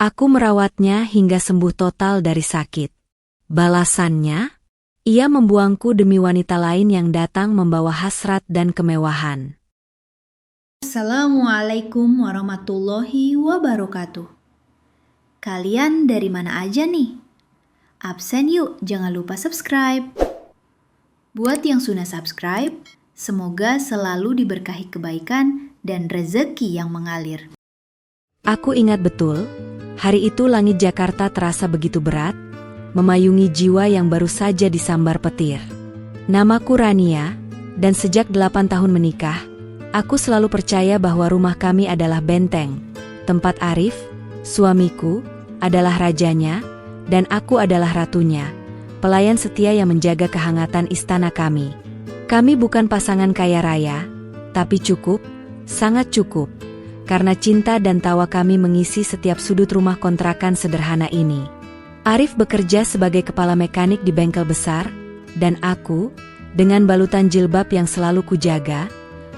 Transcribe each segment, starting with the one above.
Aku merawatnya hingga sembuh total dari sakit. Balasannya, ia membuangku demi wanita lain yang datang membawa hasrat dan kemewahan. Assalamualaikum warahmatullahi wabarakatuh. Kalian dari mana aja nih? Absen yuk, jangan lupa subscribe. Buat yang sudah subscribe, semoga selalu diberkahi kebaikan dan rezeki yang mengalir. Aku ingat betul, hari itu langit Jakarta terasa begitu berat, memayungi jiwa yang baru saja disambar petir. Namaku Rania, dan sejak 8 tahun menikah, aku selalu percaya bahwa rumah kami adalah benteng, tempat Arif, suamiku, adalah rajanya, dan aku adalah ratunya, pelayan setia yang menjaga kehangatan istana kami. Kami bukan pasangan kaya raya, tapi cukup, sangat cukup, karena cinta dan tawa kami mengisi setiap sudut rumah kontrakan sederhana ini. Arif bekerja sebagai kepala mekanik di bengkel besar, dan aku, dengan balutan jilbab yang selalu kujaga,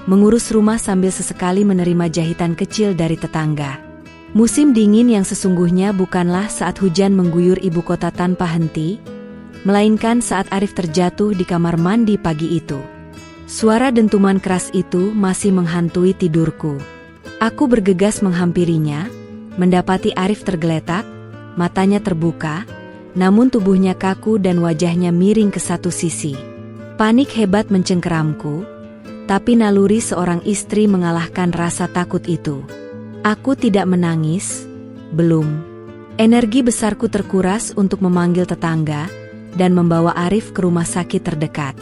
mengurus rumah sambil sesekali menerima jahitan kecil dari tetangga. Musim dingin yang sesungguhnya bukanlah saat hujan mengguyur ibu kota tanpa henti, melainkan saat Arif terjatuh di kamar mandi pagi itu. Suara dentuman keras itu masih menghantui tidurku. Aku bergegas menghampirinya, mendapati Arif tergeletak, matanya terbuka, namun tubuhnya kaku dan wajahnya miring ke satu sisi. Panik hebat mencengkeramku, tapi naluri seorang istri mengalahkan rasa takut itu. Aku tidak menangis, belum. Energi besarku terkuras untuk memanggil tetangga dan membawa Arif ke rumah sakit terdekat.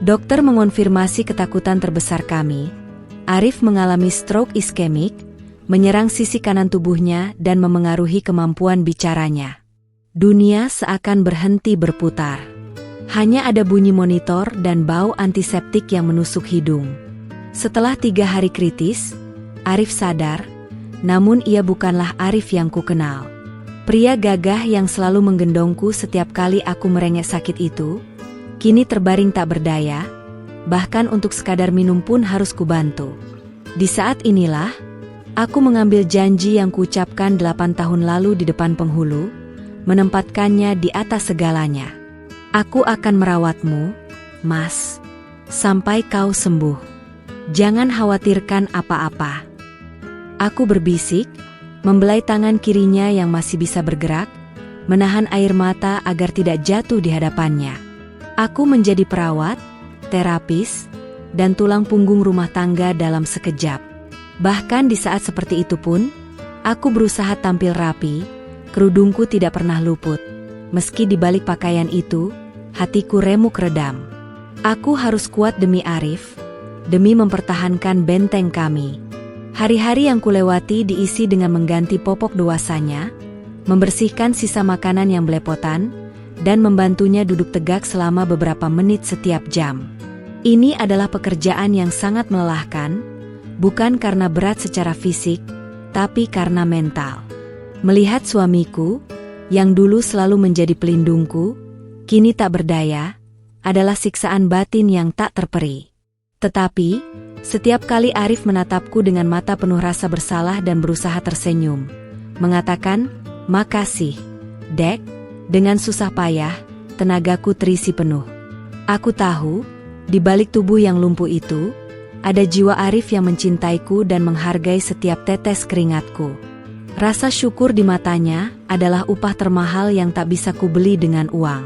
Dokter mengonfirmasi ketakutan terbesar kami. Arif mengalami stroke iskemik, menyerang sisi kanan tubuhnya dan memengaruhi kemampuan bicaranya. Dunia seakan berhenti berputar. Hanya ada bunyi monitor dan bau antiseptik yang menusuk hidung. Setelah 3 hari kritis, Arif sadar, namun ia bukanlah Arif yang kukenal. Pria gagah yang selalu menggendongku setiap kali aku merengek sakit itu, kini terbaring tak berdaya, bahkan untuk sekadar minum pun harus kubantu. Di saat inilah, aku mengambil janji yang kuucapkan 8 tahun lalu di depan penghulu, menempatkannya di atas segalanya. Aku akan merawatmu, Mas, sampai kau sembuh. Jangan khawatirkan apa-apa. Aku berbisik, membelai tangan kirinya yang masih bisa bergerak, menahan air mata agar tidak jatuh di hadapannya. Aku menjadi perawat, terapis, dan tulang punggung rumah tangga dalam sekejap. Bahkan di saat seperti itu pun, aku berusaha tampil rapi, kerudungku tidak pernah luput. Meski di balik pakaian itu, hatiku remuk redam. Aku harus kuat demi Arif, demi mempertahankan benteng kami. Hari-hari yang kulewati diisi dengan mengganti popok dewasanya, membersihkan sisa makanan yang belepotan, dan membantunya duduk tegak selama beberapa menit setiap jam. Ini adalah pekerjaan yang sangat melelahkan, bukan karena berat secara fisik, tapi karena mental. Melihat suamiku, yang dulu selalu menjadi pelindungku, kini tak berdaya, adalah siksaan batin yang tak terperi. Tetapi, setiap kali Arif menatapku dengan mata penuh rasa bersalah dan berusaha tersenyum, mengatakan, "Makasih, Dek," dengan susah payah, tenagaku terisi penuh. Aku tahu, di balik tubuh yang lumpuh itu, ada jiwa Arif yang mencintaiku dan menghargai setiap tetes keringatku. Rasa syukur di matanya adalah upah termahal yang tak bisa kubeli dengan uang.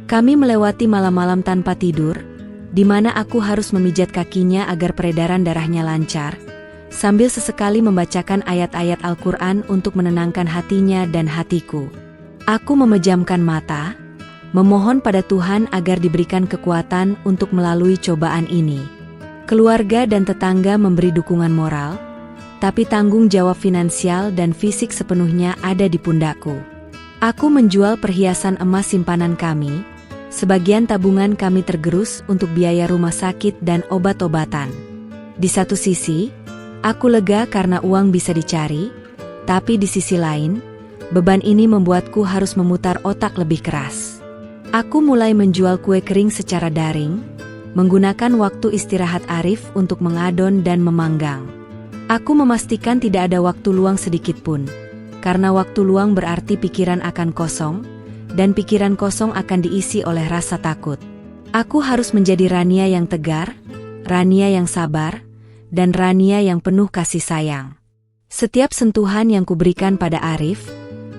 Kami melewati malam-malam tanpa tidur, di mana aku harus memijat kakinya agar peredaran darahnya lancar, sambil sesekali membacakan ayat-ayat Al-Quran untuk menenangkan hatinya dan hatiku. Aku memejamkan mata, memohon pada Tuhan agar diberikan kekuatan untuk melalui cobaan ini. Keluarga dan tetangga memberi dukungan moral, tapi tanggung jawab finansial dan fisik sepenuhnya ada di pundakku. Aku menjual perhiasan emas simpanan kami, sebagian tabungan kami tergerus untuk biaya rumah sakit dan obat-obatan. Di satu sisi, aku lega karena uang bisa dicari, tapi di sisi lain, beban ini membuatku harus memutar otak lebih keras. Aku mulai menjual kue kering secara daring, menggunakan waktu istirahat Arif untuk mengadon dan memanggang. Aku memastikan tidak ada waktu luang sedikit pun, karena waktu luang berarti pikiran akan kosong, dan pikiran kosong akan diisi oleh rasa takut. Aku harus menjadi Rania yang tegar, Rania yang sabar, dan Rania yang penuh kasih sayang. Setiap sentuhan yang kuberikan pada Arif,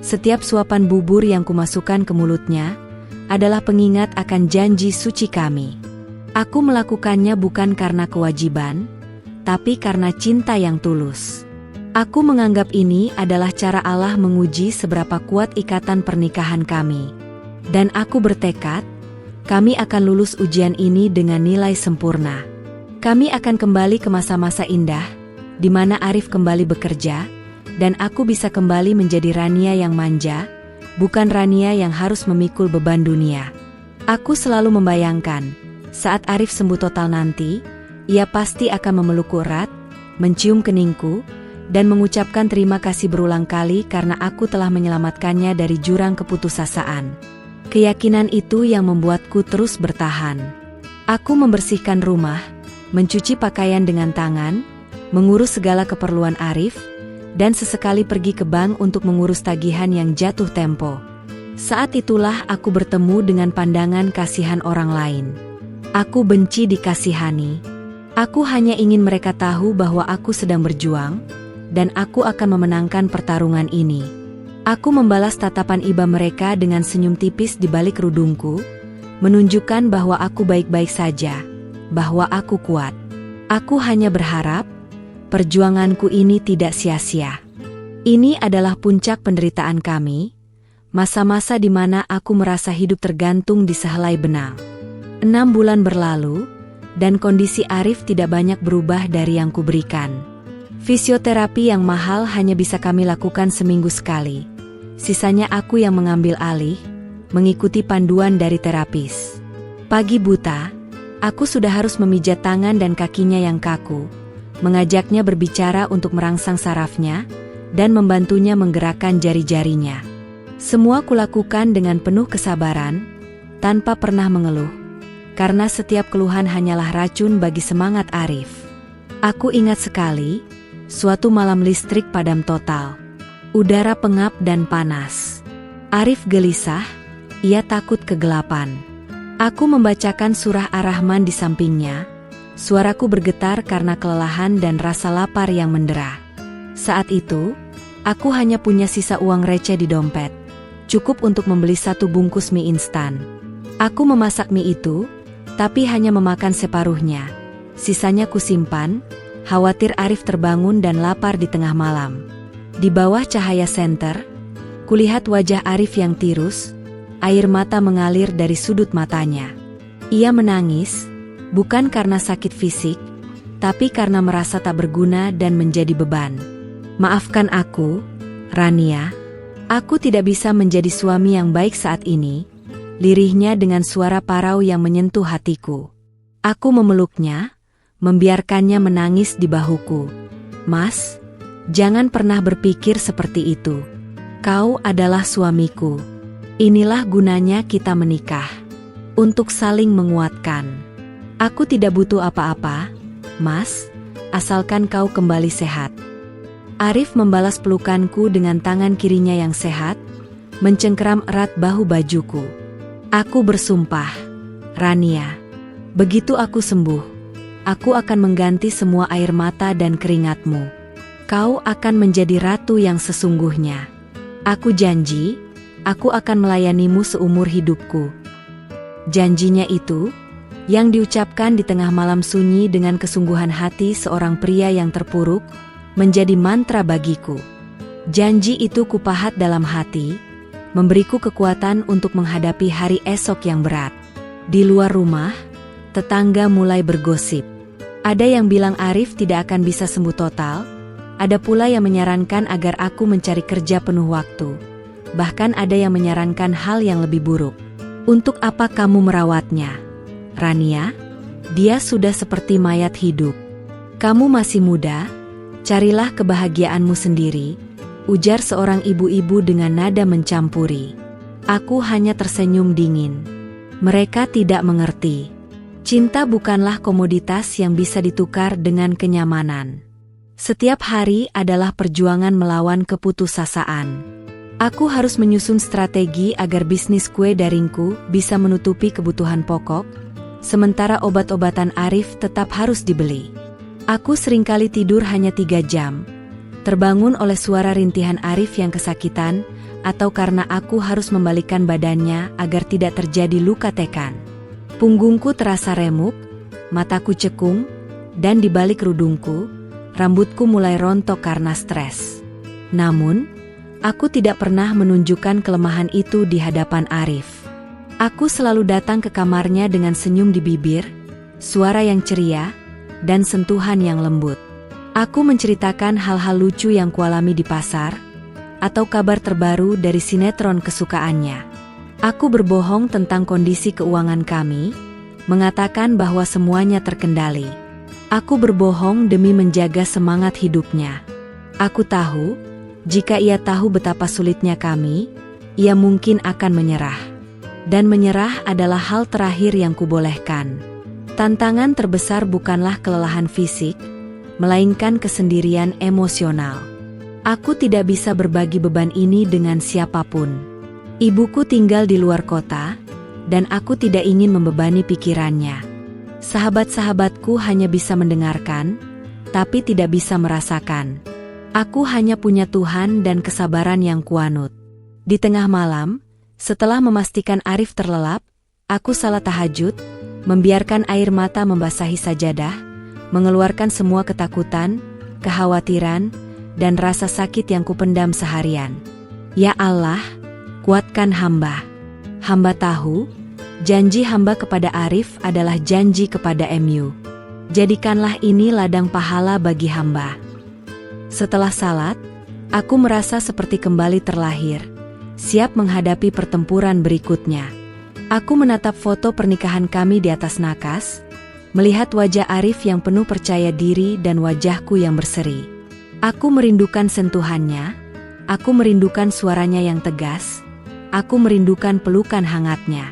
setiap suapan bubur yang kumasukkan ke mulutnya, adalah pengingat akan janji suci kami. Aku melakukannya bukan karena kewajiban, tapi karena cinta yang tulus. Aku menganggap ini adalah cara Allah menguji seberapa kuat ikatan pernikahan kami. Dan aku bertekad, kami akan lulus ujian ini dengan nilai sempurna. Kami akan kembali ke masa-masa indah, di mana Arif kembali bekerja, dan aku bisa kembali menjadi Rania yang manja, bukan Rania yang harus memikul beban dunia. Aku selalu membayangkan, saat Arif sembuh total nanti, ia pasti akan memelukku erat, mencium keningku, dan mengucapkan terima kasih berulang kali karena aku telah menyelamatkannya dari jurang keputusasaan. Keyakinan itu yang membuatku terus bertahan. Aku membersihkan rumah, mencuci pakaian dengan tangan, mengurus segala keperluan Arif, dan sesekali pergi ke bank untuk mengurus tagihan yang jatuh tempo. Saat itulah aku bertemu dengan pandangan kasihan orang lain. Aku benci dikasihani. Aku hanya ingin mereka tahu bahwa aku sedang berjuang, dan aku akan memenangkan pertarungan ini. Aku membalas tatapan iba mereka dengan senyum tipis di balik kerudungku, menunjukkan bahwa aku baik-baik saja, bahwa aku kuat. Aku hanya berharap, perjuanganku ini tidak sia-sia. Ini adalah puncak penderitaan kami, masa-masa di mana aku merasa hidup tergantung di sehelai benang. 6 bulan berlalu, dan kondisi Arif tidak banyak berubah dari yang kuberikan. Fisioterapi yang mahal hanya bisa kami lakukan seminggu sekali. Sisanya aku yang mengambil alih, mengikuti panduan dari terapis. Pagi buta, aku sudah harus memijat tangan dan kakinya yang kaku, mengajaknya berbicara untuk merangsang sarafnya, dan membantunya menggerakkan jari-jarinya. Semua kulakukan dengan penuh kesabaran, tanpa pernah mengeluh, karena setiap keluhan hanyalah racun bagi semangat Arif. Aku ingat sekali, suatu malam listrik padam total. Udara pengap dan panas. Arif gelisah, ia takut kegelapan. Aku membacakan surah Ar-Rahman di sampingnya. Suaraku bergetar karena kelelahan dan rasa lapar yang mendera. Saat itu, aku hanya punya sisa uang receh di dompet. Cukup untuk membeli 1 bungkus mie instan. Aku memasak mie itu, tapi hanya memakan separuhnya. Sisanya kusimpan, khawatir Arif terbangun dan lapar di tengah malam. Di bawah cahaya senter, kulihat wajah Arif yang tirus, air mata mengalir dari sudut matanya. Ia menangis, bukan karena sakit fisik, tapi karena merasa tak berguna dan menjadi beban. Maafkan aku, Rania. Aku tidak bisa menjadi suami yang baik saat ini, lirihnya dengan suara parau yang menyentuh hatiku. Aku memeluknya, membiarkannya menangis di bahuku. Mas, jangan pernah berpikir seperti itu. Kau adalah suamiku. Inilah gunanya kita menikah. Untuk saling menguatkan. Aku tidak butuh apa-apa, Mas, asalkan kau kembali sehat. Arif membalas pelukanku dengan tangan kirinya yang sehat, mencengkeram erat bahu bajuku. Aku bersumpah, Rania, begitu aku sembuh, aku akan mengganti semua air mata dan keringatmu. Kau akan menjadi ratu yang sesungguhnya. Aku janji, aku akan melayanimu seumur hidupku. Janjinya itu, yang diucapkan di tengah malam sunyi dengan kesungguhan hati seorang pria yang terpuruk, menjadi mantra bagiku. Janji itu kupahat dalam hati, memberiku kekuatan untuk menghadapi hari esok yang berat. Di luar rumah, tetangga mulai bergosip. Ada yang bilang Arif tidak akan bisa sembuh total, ada pula yang menyarankan agar aku mencari kerja penuh waktu. Bahkan ada yang menyarankan hal yang lebih buruk. Untuk apa kamu merawatnya, Rania? Dia sudah seperti mayat hidup. Kamu masih muda, carilah kebahagiaanmu sendiri, ujar seorang ibu-ibu dengan nada mencampuri. Aku hanya tersenyum dingin. Mereka tidak mengerti. Cinta bukanlah komoditas yang bisa ditukar dengan kenyamanan. Setiap hari adalah perjuangan melawan keputusasaan. Aku harus menyusun strategi agar bisnis kue daringku bisa menutupi kebutuhan pokok, sementara obat-obatan Arif tetap harus dibeli. Aku seringkali tidur hanya 3 jam, terbangun oleh suara rintihan Arif yang kesakitan, atau karena aku harus membalikkan badannya agar tidak terjadi luka tekan. Punggungku terasa remuk, mataku cekung, dan di balik kerudungku, rambutku mulai rontok karena stres. Namun, aku tidak pernah menunjukkan kelemahan itu di hadapan Arif. Aku selalu datang ke kamarnya dengan senyum di bibir, suara yang ceria, dan sentuhan yang lembut. Aku menceritakan hal-hal lucu yang kualami di pasar, atau kabar terbaru dari sinetron kesukaannya. Aku berbohong tentang kondisi keuangan kami, mengatakan bahwa semuanya terkendali. Aku berbohong demi menjaga semangat hidupnya. Aku tahu, jika ia tahu betapa sulitnya kami, ia mungkin akan menyerah. Dan menyerah adalah hal terakhir yang kubolehkan. Tantangan terbesar bukanlah kelelahan fisik, melainkan kesendirian emosional. Aku tidak bisa berbagi beban ini dengan siapapun. Ibuku tinggal di luar kota, dan aku tidak ingin membebani pikirannya. Sahabat-sahabatku hanya bisa mendengarkan, tapi tidak bisa merasakan. Aku hanya punya Tuhan dan kesabaran yang kuanut. Di tengah malam, setelah memastikan Arif terlelap, aku salat tahajud, membiarkan air mata membasahi sajadah, mengeluarkan semua ketakutan, kekhawatiran, dan rasa sakit yang kupendam seharian. Ya Allah, kuatkan hamba. Hamba tahu, janji hamba kepada Arif adalah janji kepada MU. Jadikanlah ini ladang pahala bagi hamba. Setelah salat, aku merasa seperti kembali terlahir, siap menghadapi pertempuran berikutnya. Aku menatap foto pernikahan kami di atas nakas, melihat wajah Arif yang penuh percaya diri dan wajahku yang berseri. Aku merindukan sentuhannya, aku merindukan suaranya yang tegas, aku merindukan pelukan hangatnya.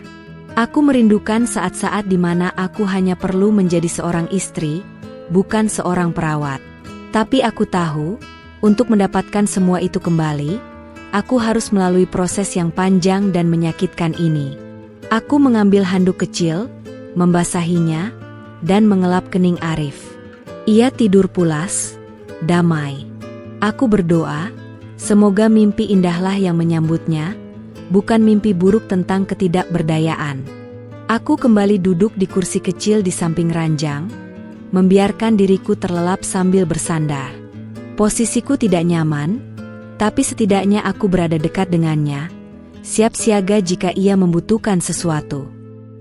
Aku merindukan saat-saat di mana aku hanya perlu menjadi seorang istri, bukan seorang perawat. Tapi aku tahu, untuk mendapatkan semua itu kembali, aku harus melalui proses yang panjang dan menyakitkan ini. Aku mengambil handuk kecil, membasahinya, dan mengelap kening Arif. Ia tidur pulas, damai. Aku berdoa, semoga mimpi indahlah yang menyambutnya, bukan mimpi buruk tentang ketidakberdayaan. Aku kembali duduk di kursi kecil di samping ranjang, membiarkan diriku terlelap sambil bersandar. Posisiku tidak nyaman, tapi setidaknya aku berada dekat dengannya, siap siaga jika ia membutuhkan sesuatu.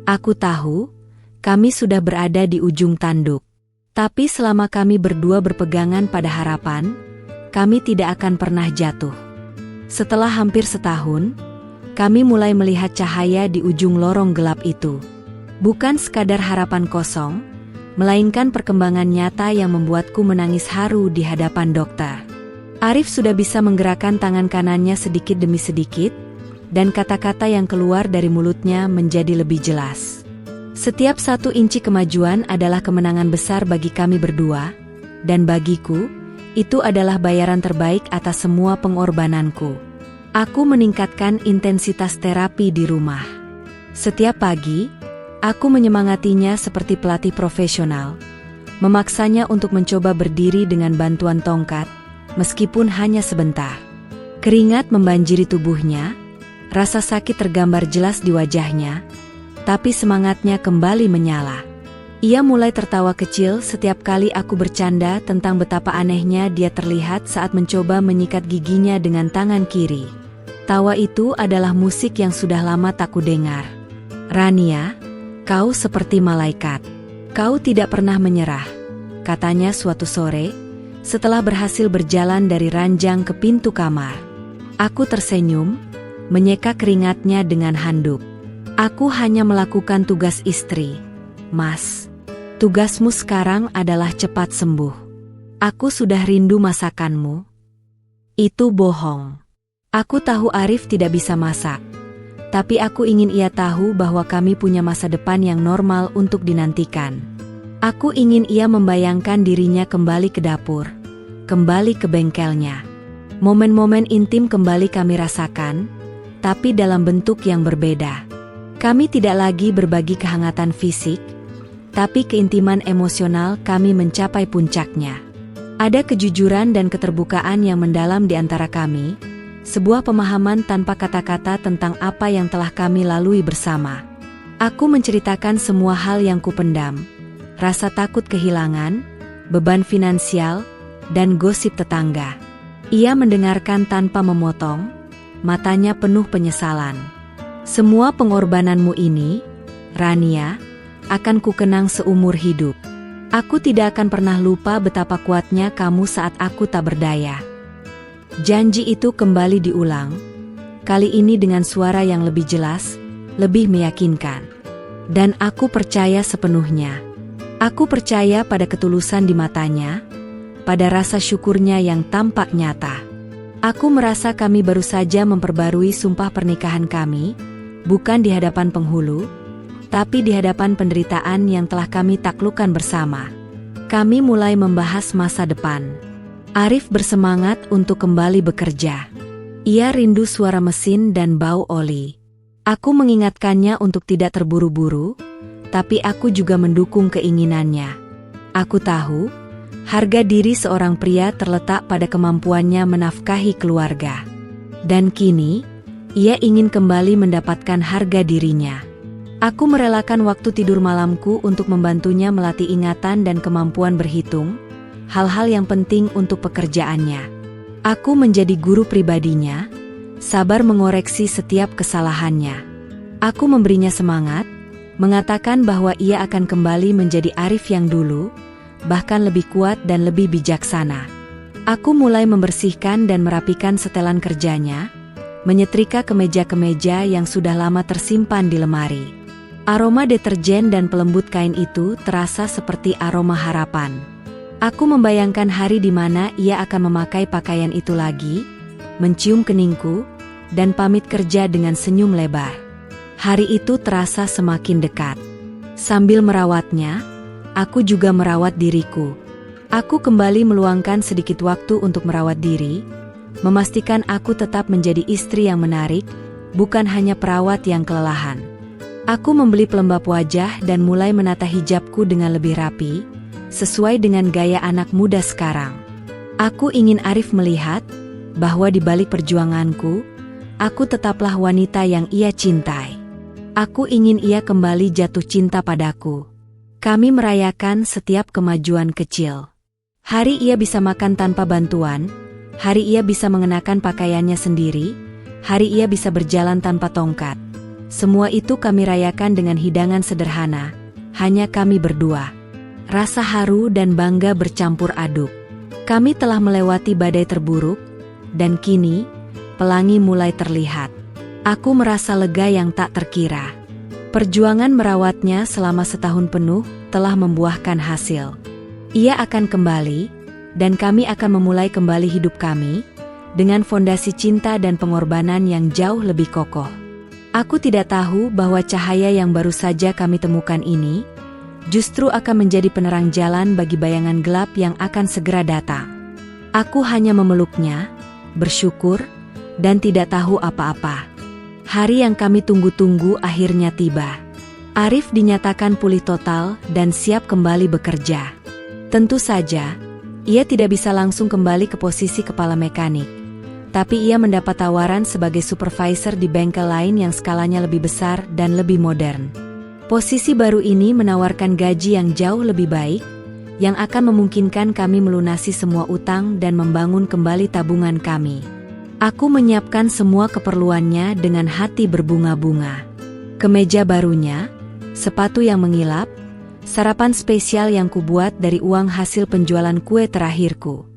Aku tahu, kami sudah berada di ujung tanduk. Tapi selama kami berdua berpegangan pada harapan, kami tidak akan pernah jatuh. Setelah hampir setahun, kami mulai melihat cahaya di ujung lorong gelap itu. Bukan sekadar harapan kosong, melainkan perkembangan nyata yang membuatku menangis haru di hadapan dokter. Arif sudah bisa menggerakkan tangan kanannya sedikit demi sedikit, dan kata-kata yang keluar dari mulutnya menjadi lebih jelas. Setiap 1 inci kemajuan adalah kemenangan besar bagi kami berdua, dan bagiku, itu adalah bayaran terbaik atas semua pengorbananku. Aku meningkatkan intensitas terapi di rumah. Setiap pagi, aku menyemangatinya seperti pelatih profesional, memaksanya untuk mencoba berdiri dengan bantuan tongkat, meskipun hanya sebentar. Keringat membanjiri tubuhnya, rasa sakit tergambar jelas di wajahnya, tapi semangatnya kembali menyala. Ia mulai tertawa kecil setiap kali aku bercanda tentang betapa anehnya dia terlihat saat mencoba menyikat giginya dengan tangan kiri. Tawa itu adalah musik yang sudah lama tak kudengar. "Rania, kau seperti malaikat. Kau tidak pernah menyerah," katanya suatu sore, setelah berhasil berjalan dari ranjang ke pintu kamar. Aku tersenyum, menyeka keringatnya dengan handuk. "Aku hanya melakukan tugas istri, Mas. Tugasmu sekarang adalah cepat sembuh. Aku sudah rindu masakanmu." Itu bohong. Aku tahu Arif tidak bisa masak, tapi aku ingin ia tahu bahwa kami punya masa depan yang normal untuk dinantikan. Aku ingin ia membayangkan dirinya kembali ke dapur, kembali ke bengkelnya. Momen-momen intim kembali kami rasakan, tapi dalam bentuk yang berbeda. Kami tidak lagi berbagi kehangatan fisik, tapi keintiman emosional kami mencapai puncaknya. Ada kejujuran dan keterbukaan yang mendalam di antara kami, sebuah pemahaman tanpa kata-kata tentang apa yang telah kami lalui bersama. Aku menceritakan semua hal yang kupendam, rasa takut kehilangan, beban finansial, dan gosip tetangga. Ia mendengarkan tanpa memotong, matanya penuh penyesalan. Semua pengorbananmu ini, Rania, akan kukenang seumur hidup. Aku tidak akan pernah lupa betapa kuatnya kamu saat aku tak berdaya. Janji itu kembali diulang, kali ini dengan suara yang lebih jelas, lebih meyakinkan. Dan aku percaya sepenuhnya. Aku percaya pada ketulusan di matanya, pada rasa syukurnya yang tampak nyata. Aku merasa kami baru saja memperbarui sumpah pernikahan kami, bukan di hadapan penghulu, tapi di hadapan penderitaan yang telah kami taklukkan bersama. Kami mulai membahas masa depan. Arif bersemangat untuk kembali bekerja. Ia rindu suara mesin dan bau oli. Aku mengingatkannya untuk tidak terburu-buru, tapi aku juga mendukung keinginannya. Aku tahu, harga diri seorang pria terletak pada kemampuannya menafkahi keluarga. Dan kini, ia ingin kembali mendapatkan harga dirinya. Aku merelakan waktu tidur malamku untuk membantunya melatih ingatan dan kemampuan berhitung, hal-hal yang penting untuk pekerjaannya. Aku menjadi guru pribadinya, sabar mengoreksi setiap kesalahannya. Aku memberinya semangat, mengatakan bahwa ia akan kembali menjadi Arif yang dulu, bahkan lebih kuat dan lebih bijaksana. Aku mulai membersihkan dan merapikan setelan kerjanya, menyetrika kemeja-kemeja yang sudah lama tersimpan di lemari. Aroma deterjen dan pelembut kain itu terasa seperti aroma harapan. Aku membayangkan hari di mana ia akan memakai pakaian itu lagi, mencium keningku, dan pamit kerja dengan senyum lebar. Hari itu terasa semakin dekat. Sambil merawatnya, aku juga merawat diriku. Aku kembali meluangkan sedikit waktu untuk merawat diri, memastikan aku tetap menjadi istri yang menarik, bukan hanya perawat yang kelelahan. Aku membeli pelembab wajah dan mulai menata hijabku dengan lebih rapi, sesuai dengan gaya anak muda sekarang. Aku ingin Arif melihat bahwa di balik perjuanganku, aku tetaplah wanita yang ia cintai. Aku ingin ia kembali jatuh cinta padaku. Kami merayakan setiap kemajuan kecil. Hari ia bisa makan tanpa bantuan, hari ia bisa mengenakan pakaiannya sendiri, hari ia bisa berjalan tanpa tongkat. Semua itu kami rayakan dengan hidangan sederhana, hanya kami berdua. Rasa haru dan bangga bercampur aduk. Kami telah melewati badai terburuk, dan kini, pelangi mulai terlihat. Aku merasa lega yang tak terkira. Perjuangan merawatnya selama setahun penuh telah membuahkan hasil. Ia akan kembali, dan kami akan memulai kembali hidup kami, dengan fondasi cinta dan pengorbanan yang jauh lebih kokoh. Aku tidak tahu bahwa cahaya yang baru saja kami temukan ini, justru akan menjadi penerang jalan bagi bayangan gelap yang akan segera datang. Aku hanya memeluknya, bersyukur, dan tidak tahu apa-apa. Hari yang kami tunggu-tunggu akhirnya tiba. Arif dinyatakan pulih total dan siap kembali bekerja. Tentu saja, ia tidak bisa langsung kembali ke posisi kepala mekanik. Tapi ia mendapat tawaran sebagai supervisor di bengkel lain yang skalanya lebih besar dan lebih modern. Posisi baru ini menawarkan gaji yang jauh lebih baik, yang akan memungkinkan kami melunasi semua utang dan membangun kembali tabungan kami. Aku menyiapkan semua keperluannya dengan hati berbunga-bunga. Kemeja barunya, sepatu yang mengilap, sarapan spesial yang kubuat dari uang hasil penjualan kue terakhirku.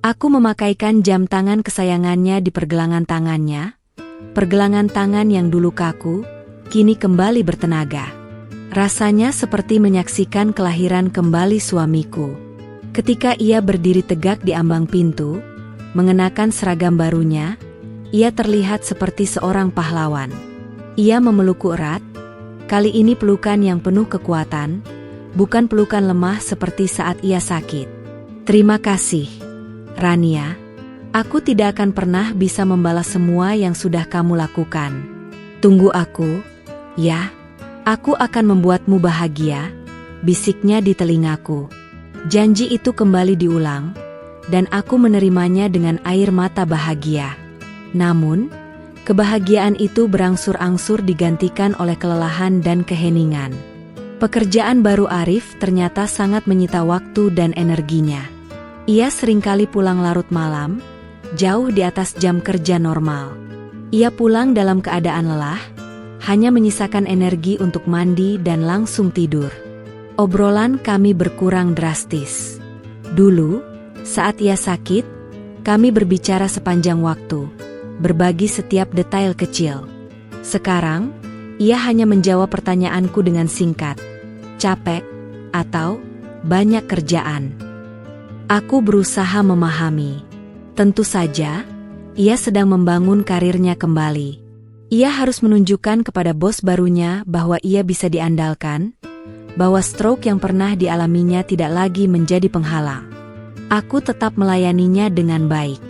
Aku memakaikan jam tangan kesayangannya di pergelangan tangannya, pergelangan tangan yang dulu kaku, kini kembali bertenaga. Rasanya seperti menyaksikan kelahiran kembali suamiku. Ketika ia berdiri tegak di ambang pintu, mengenakan seragam barunya, ia terlihat seperti seorang pahlawan. Ia memelukku erat, kali ini pelukan yang penuh kekuatan, bukan pelukan lemah seperti saat ia sakit. Terima kasih, Rania, aku tidak akan pernah bisa membalas semua yang sudah kamu lakukan. Tunggu aku, ya. Aku akan membuatmu bahagia, bisiknya di telingaku. Janji itu kembali diulang, dan aku menerimanya dengan air mata bahagia. Namun, kebahagiaan itu berangsur-angsur digantikan oleh kelelahan dan keheningan. Pekerjaan baru Arif ternyata sangat menyita waktu dan energinya. Ia seringkali pulang larut malam, jauh di atas jam kerja normal. Ia pulang dalam keadaan lelah, hanya menyisakan energi untuk mandi dan langsung tidur. Obrolan kami berkurang drastis. Dulu, saat ia sakit, kami berbicara sepanjang waktu, berbagi setiap detail kecil. Sekarang, ia hanya menjawab pertanyaanku dengan singkat, capek, atau banyak kerjaan. Aku berusaha memahami. Tentu saja, ia sedang membangun karirnya kembali. Ia harus menunjukkan kepada bos barunya bahwa ia bisa diandalkan, bahwa stroke yang pernah dialaminya tidak lagi menjadi penghalang. Aku tetap melayaninya dengan baik.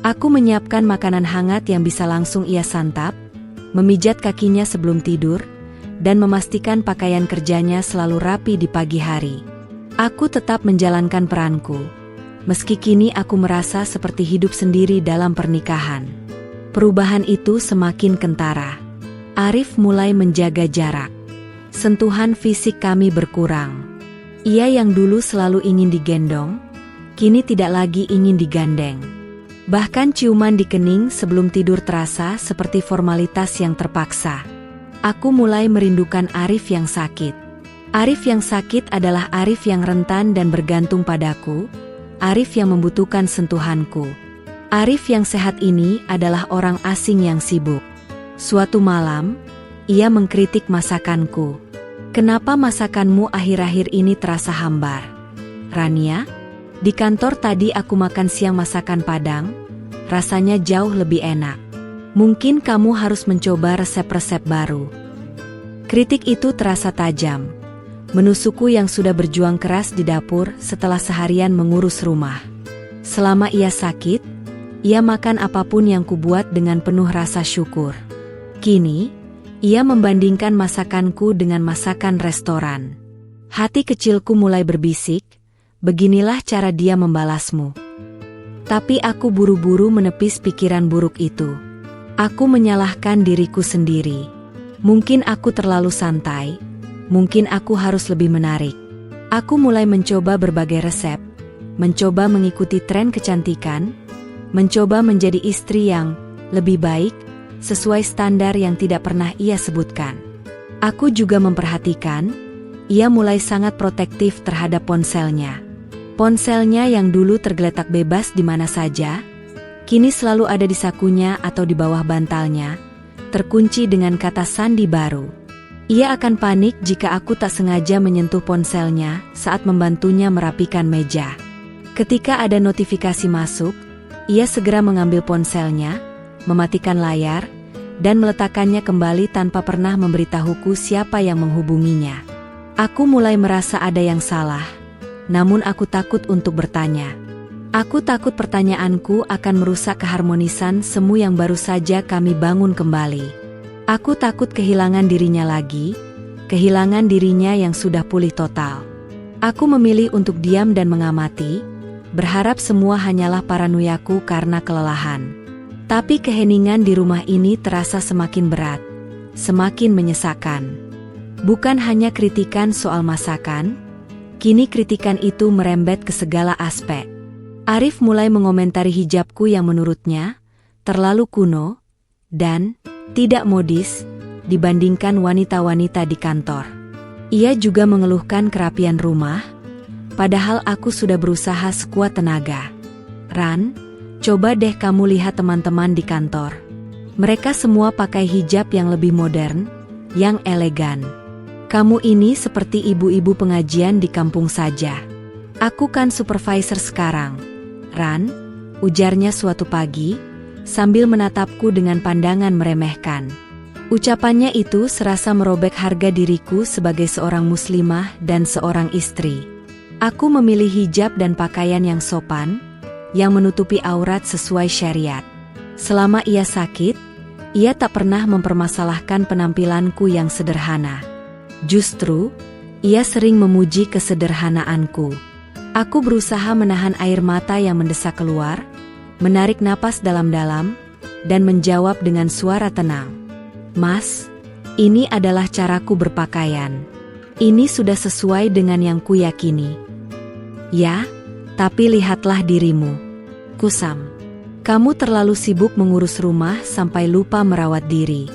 Aku menyiapkan makanan hangat yang bisa langsung ia santap, memijat kakinya sebelum tidur, dan memastikan pakaian kerjanya selalu rapi di pagi hari. Aku tetap menjalankan peranku. Meski kini aku merasa seperti hidup sendiri dalam pernikahan. Perubahan itu semakin kentara. Arif mulai menjaga jarak. Sentuhan fisik kami berkurang. Ia yang dulu selalu ingin digendong, kini tidak lagi ingin digandeng. Bahkan ciuman di kening sebelum tidur terasa seperti formalitas yang terpaksa. Aku mulai merindukan Arif yang sakit. Arif yang sakit adalah Arif yang rentan dan bergantung padaku, Arif yang membutuhkan sentuhanku. Arif yang sehat ini adalah orang asing yang sibuk. Suatu malam, ia mengkritik masakanku. Kenapa masakanmu akhir-akhir ini terasa hambar? Rania, di kantor tadi aku makan siang masakan Padang, rasanya jauh lebih enak. Mungkin kamu harus mencoba resep-resep baru. Kritik itu terasa tajam. Menusukku yang sudah berjuang keras di dapur setelah seharian mengurus rumah. Selama ia sakit, ia makan apapun yang kubuat dengan penuh rasa syukur. Kini, ia membandingkan masakanku dengan masakan restoran. Hati kecilku mulai berbisik, beginilah cara dia membalasmu. Tapi aku buru-buru menepis pikiran buruk itu. Aku menyalahkan diriku sendiri. Mungkin aku terlalu santai. Mungkin aku harus lebih menarik. Aku mulai mencoba berbagai resep, mencoba mengikuti tren kecantikan, mencoba menjadi istri yang lebih baik, sesuai standar yang tidak pernah ia sebutkan. Aku juga memperhatikan, ia mulai sangat protektif terhadap ponselnya. Ponselnya yang dulu tergeletak bebas di mana saja, kini selalu ada di sakunya atau di bawah bantalnya, terkunci dengan kata sandi baru. Ia akan panik jika aku tak sengaja menyentuh ponselnya saat membantunya merapikan meja. Ketika ada notifikasi masuk, ia segera mengambil ponselnya, mematikan layar, dan meletakkannya kembali tanpa pernah memberitahuku siapa yang menghubunginya. Aku mulai merasa ada yang salah, namun aku takut untuk bertanya. Aku takut pertanyaanku akan merusak keharmonisan semu yang baru saja kami bangun kembali. Aku takut kehilangan dirinya lagi, kehilangan dirinya yang sudah pulih total. Aku memilih untuk diam dan mengamati, berharap semua hanyalah paranoiaku karena kelelahan. Tapi keheningan di rumah ini terasa semakin berat, semakin menyesakan. Bukan hanya kritikan soal masakan, kini kritikan itu merembet ke segala aspek. Arif mulai mengomentari hijabku yang menurutnya terlalu kuno dan tidak modis dibandingkan wanita-wanita di kantor. Ia juga mengeluhkan kerapian rumah, padahal aku sudah berusaha sekuat tenaga. Ran, coba deh kamu lihat teman-teman di kantor. Mereka semua pakai hijab yang lebih modern, yang elegan. Kamu ini seperti ibu-ibu pengajian di kampung saja. Aku kan supervisor sekarang. Ran, ujarnya suatu pagi, sambil menatapku dengan pandangan meremehkan. Ucapannya itu serasa merobek harga diriku sebagai seorang muslimah dan seorang istri. Aku memilih hijab dan pakaian yang sopan, yang menutupi aurat sesuai syariat. Selama ia sakit, ia tak pernah mempermasalahkan penampilanku yang sederhana. Justru, ia sering memuji kesederhanaanku. Aku berusaha menahan air mata yang mendesak keluar, menarik napas dalam-dalam, dan menjawab dengan suara tenang. Mas, ini adalah caraku berpakaian. Ini sudah sesuai dengan yang kuyakini. Ya, tapi lihatlah dirimu. Kusam. Kamu terlalu sibuk mengurus rumah sampai lupa merawat diri.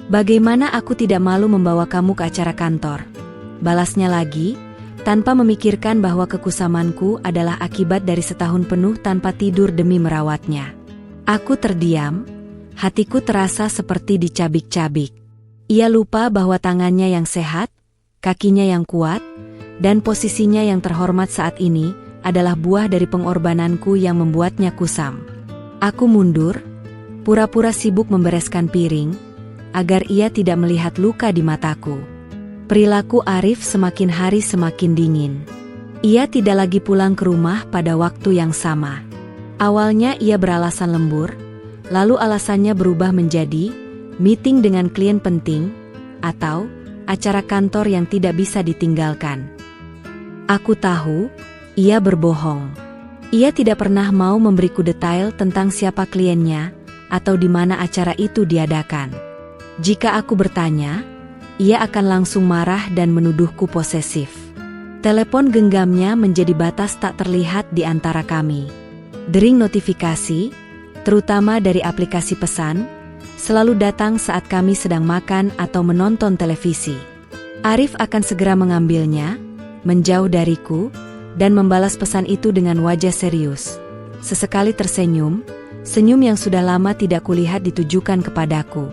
Bagaimana aku tidak malu membawa kamu ke acara kantor? Balasnya lagi, tanpa memikirkan bahwa kekusamanku adalah akibat dari setahun penuh tanpa tidur demi merawatnya. Aku terdiam, hatiku terasa seperti dicabik-cabik. Ia lupa bahwa tangannya yang sehat, kakinya yang kuat, dan posisinya yang terhormat saat ini adalah buah dari pengorbananku yang membuatnya kusam. Aku mundur, pura-pura sibuk membereskan piring, agar ia tidak melihat luka di mataku. Perilaku Arif semakin hari semakin dingin. Ia tidak lagi pulang ke rumah pada waktu yang sama. Awalnya ia beralasan lembur, lalu alasannya berubah menjadi meeting dengan klien penting, atau acara kantor yang tidak bisa ditinggalkan. Aku tahu, ia berbohong. Ia tidak pernah mau memberiku detail tentang siapa kliennya atau di mana acara itu diadakan. Jika aku bertanya, ia akan langsung marah dan menuduhku posesif. Telepon genggamnya menjadi batas tak terlihat di antara kami. Dering notifikasi, terutama dari aplikasi pesan, selalu datang saat kami sedang makan atau menonton televisi. Arif akan segera mengambilnya, menjauh dariku, dan membalas pesan itu dengan wajah serius. Sesekali tersenyum, senyum yang sudah lama tidak kulihat ditujukan kepadaku.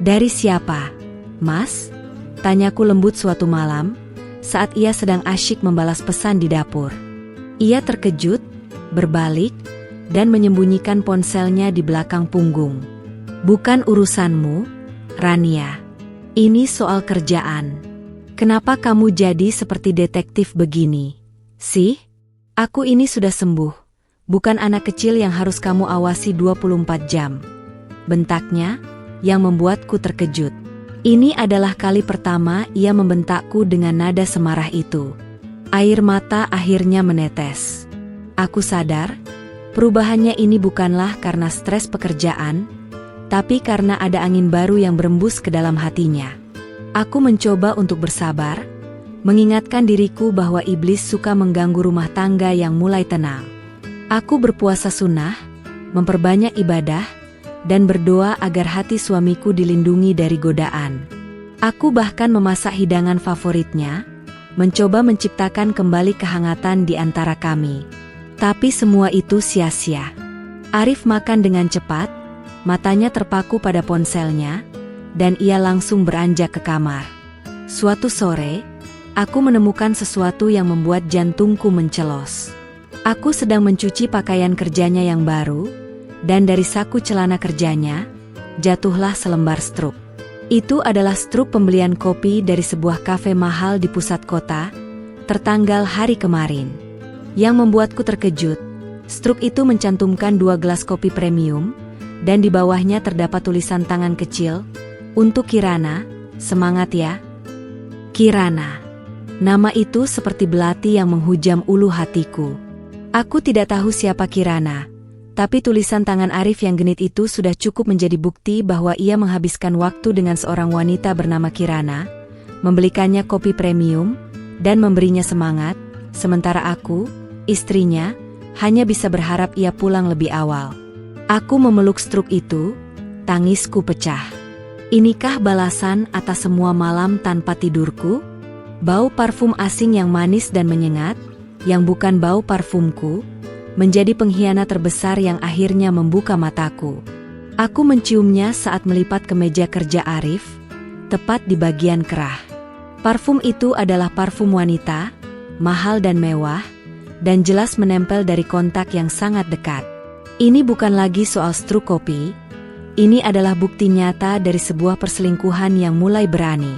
Dari siapa, Mas? Tanyaku lembut suatu malam, saat ia sedang asyik membalas pesan di dapur. Ia terkejut, berbalik, dan menyembunyikan ponselnya di belakang punggung. Bukan urusanmu, Rania. Ini soal kerjaan. Kenapa kamu jadi seperti detektif begini? Sih, aku ini sudah sembuh, bukan anak kecil yang harus kamu awasi 24 jam. Bentaknya, yang membuatku terkejut. Ini adalah kali pertama ia membentakku dengan nada semarah itu. Air mata akhirnya menetes. Aku sadar, perubahannya ini bukanlah karena stres pekerjaan, tapi karena ada angin baru yang berembus ke dalam hatinya. Aku mencoba untuk bersabar, mengingatkan diriku bahwa iblis suka mengganggu rumah tangga yang mulai tenang. Aku berpuasa sunnah, memperbanyak ibadah, dan berdoa agar hati suamiku dilindungi dari godaan. Aku bahkan memasak hidangan favoritnya, mencoba menciptakan kembali kehangatan di antara kami. Tapi semua itu sia-sia. Arif makan dengan cepat, matanya terpaku pada ponselnya, dan ia langsung beranjak ke kamar. Suatu sore, aku menemukan sesuatu yang membuat jantungku mencelos. Aku sedang mencuci pakaian kerjanya yang baru, dan dari saku celana kerjanya, jatuhlah selembar struk. Itu adalah struk pembelian kopi dari sebuah kafe mahal di pusat kota, tertanggal hari kemarin. Yang membuatku terkejut, struk itu mencantumkan 2 gelas kopi premium, dan di bawahnya terdapat tulisan tangan kecil, "Untuk Kirana, semangat ya." Kirana. Nama itu seperti belati yang menghujam ulu hatiku. Aku tidak tahu siapa Kirana, tapi tulisan tangan Arif yang genit itu sudah cukup menjadi bukti bahwa ia menghabiskan waktu dengan seorang wanita bernama Kirana, membelikannya kopi premium, dan memberinya semangat, sementara aku, istrinya, hanya bisa berharap ia pulang lebih awal. Aku memeluk struk itu, tangisku pecah. Inikah balasan atas semua malam tanpa tidurku? Bau parfum asing yang manis dan menyengat, yang bukan bau parfumku, menjadi pengkhianat terbesar yang akhirnya membuka mataku. Aku menciumnya saat melipat ke meja kerja Arif, tepat di bagian kerah. Parfum itu adalah parfum wanita, mahal dan mewah, dan jelas menempel dari kontak yang sangat dekat. Ini bukan lagi soal struk kopi, ini adalah bukti nyata dari sebuah perselingkuhan yang mulai berani.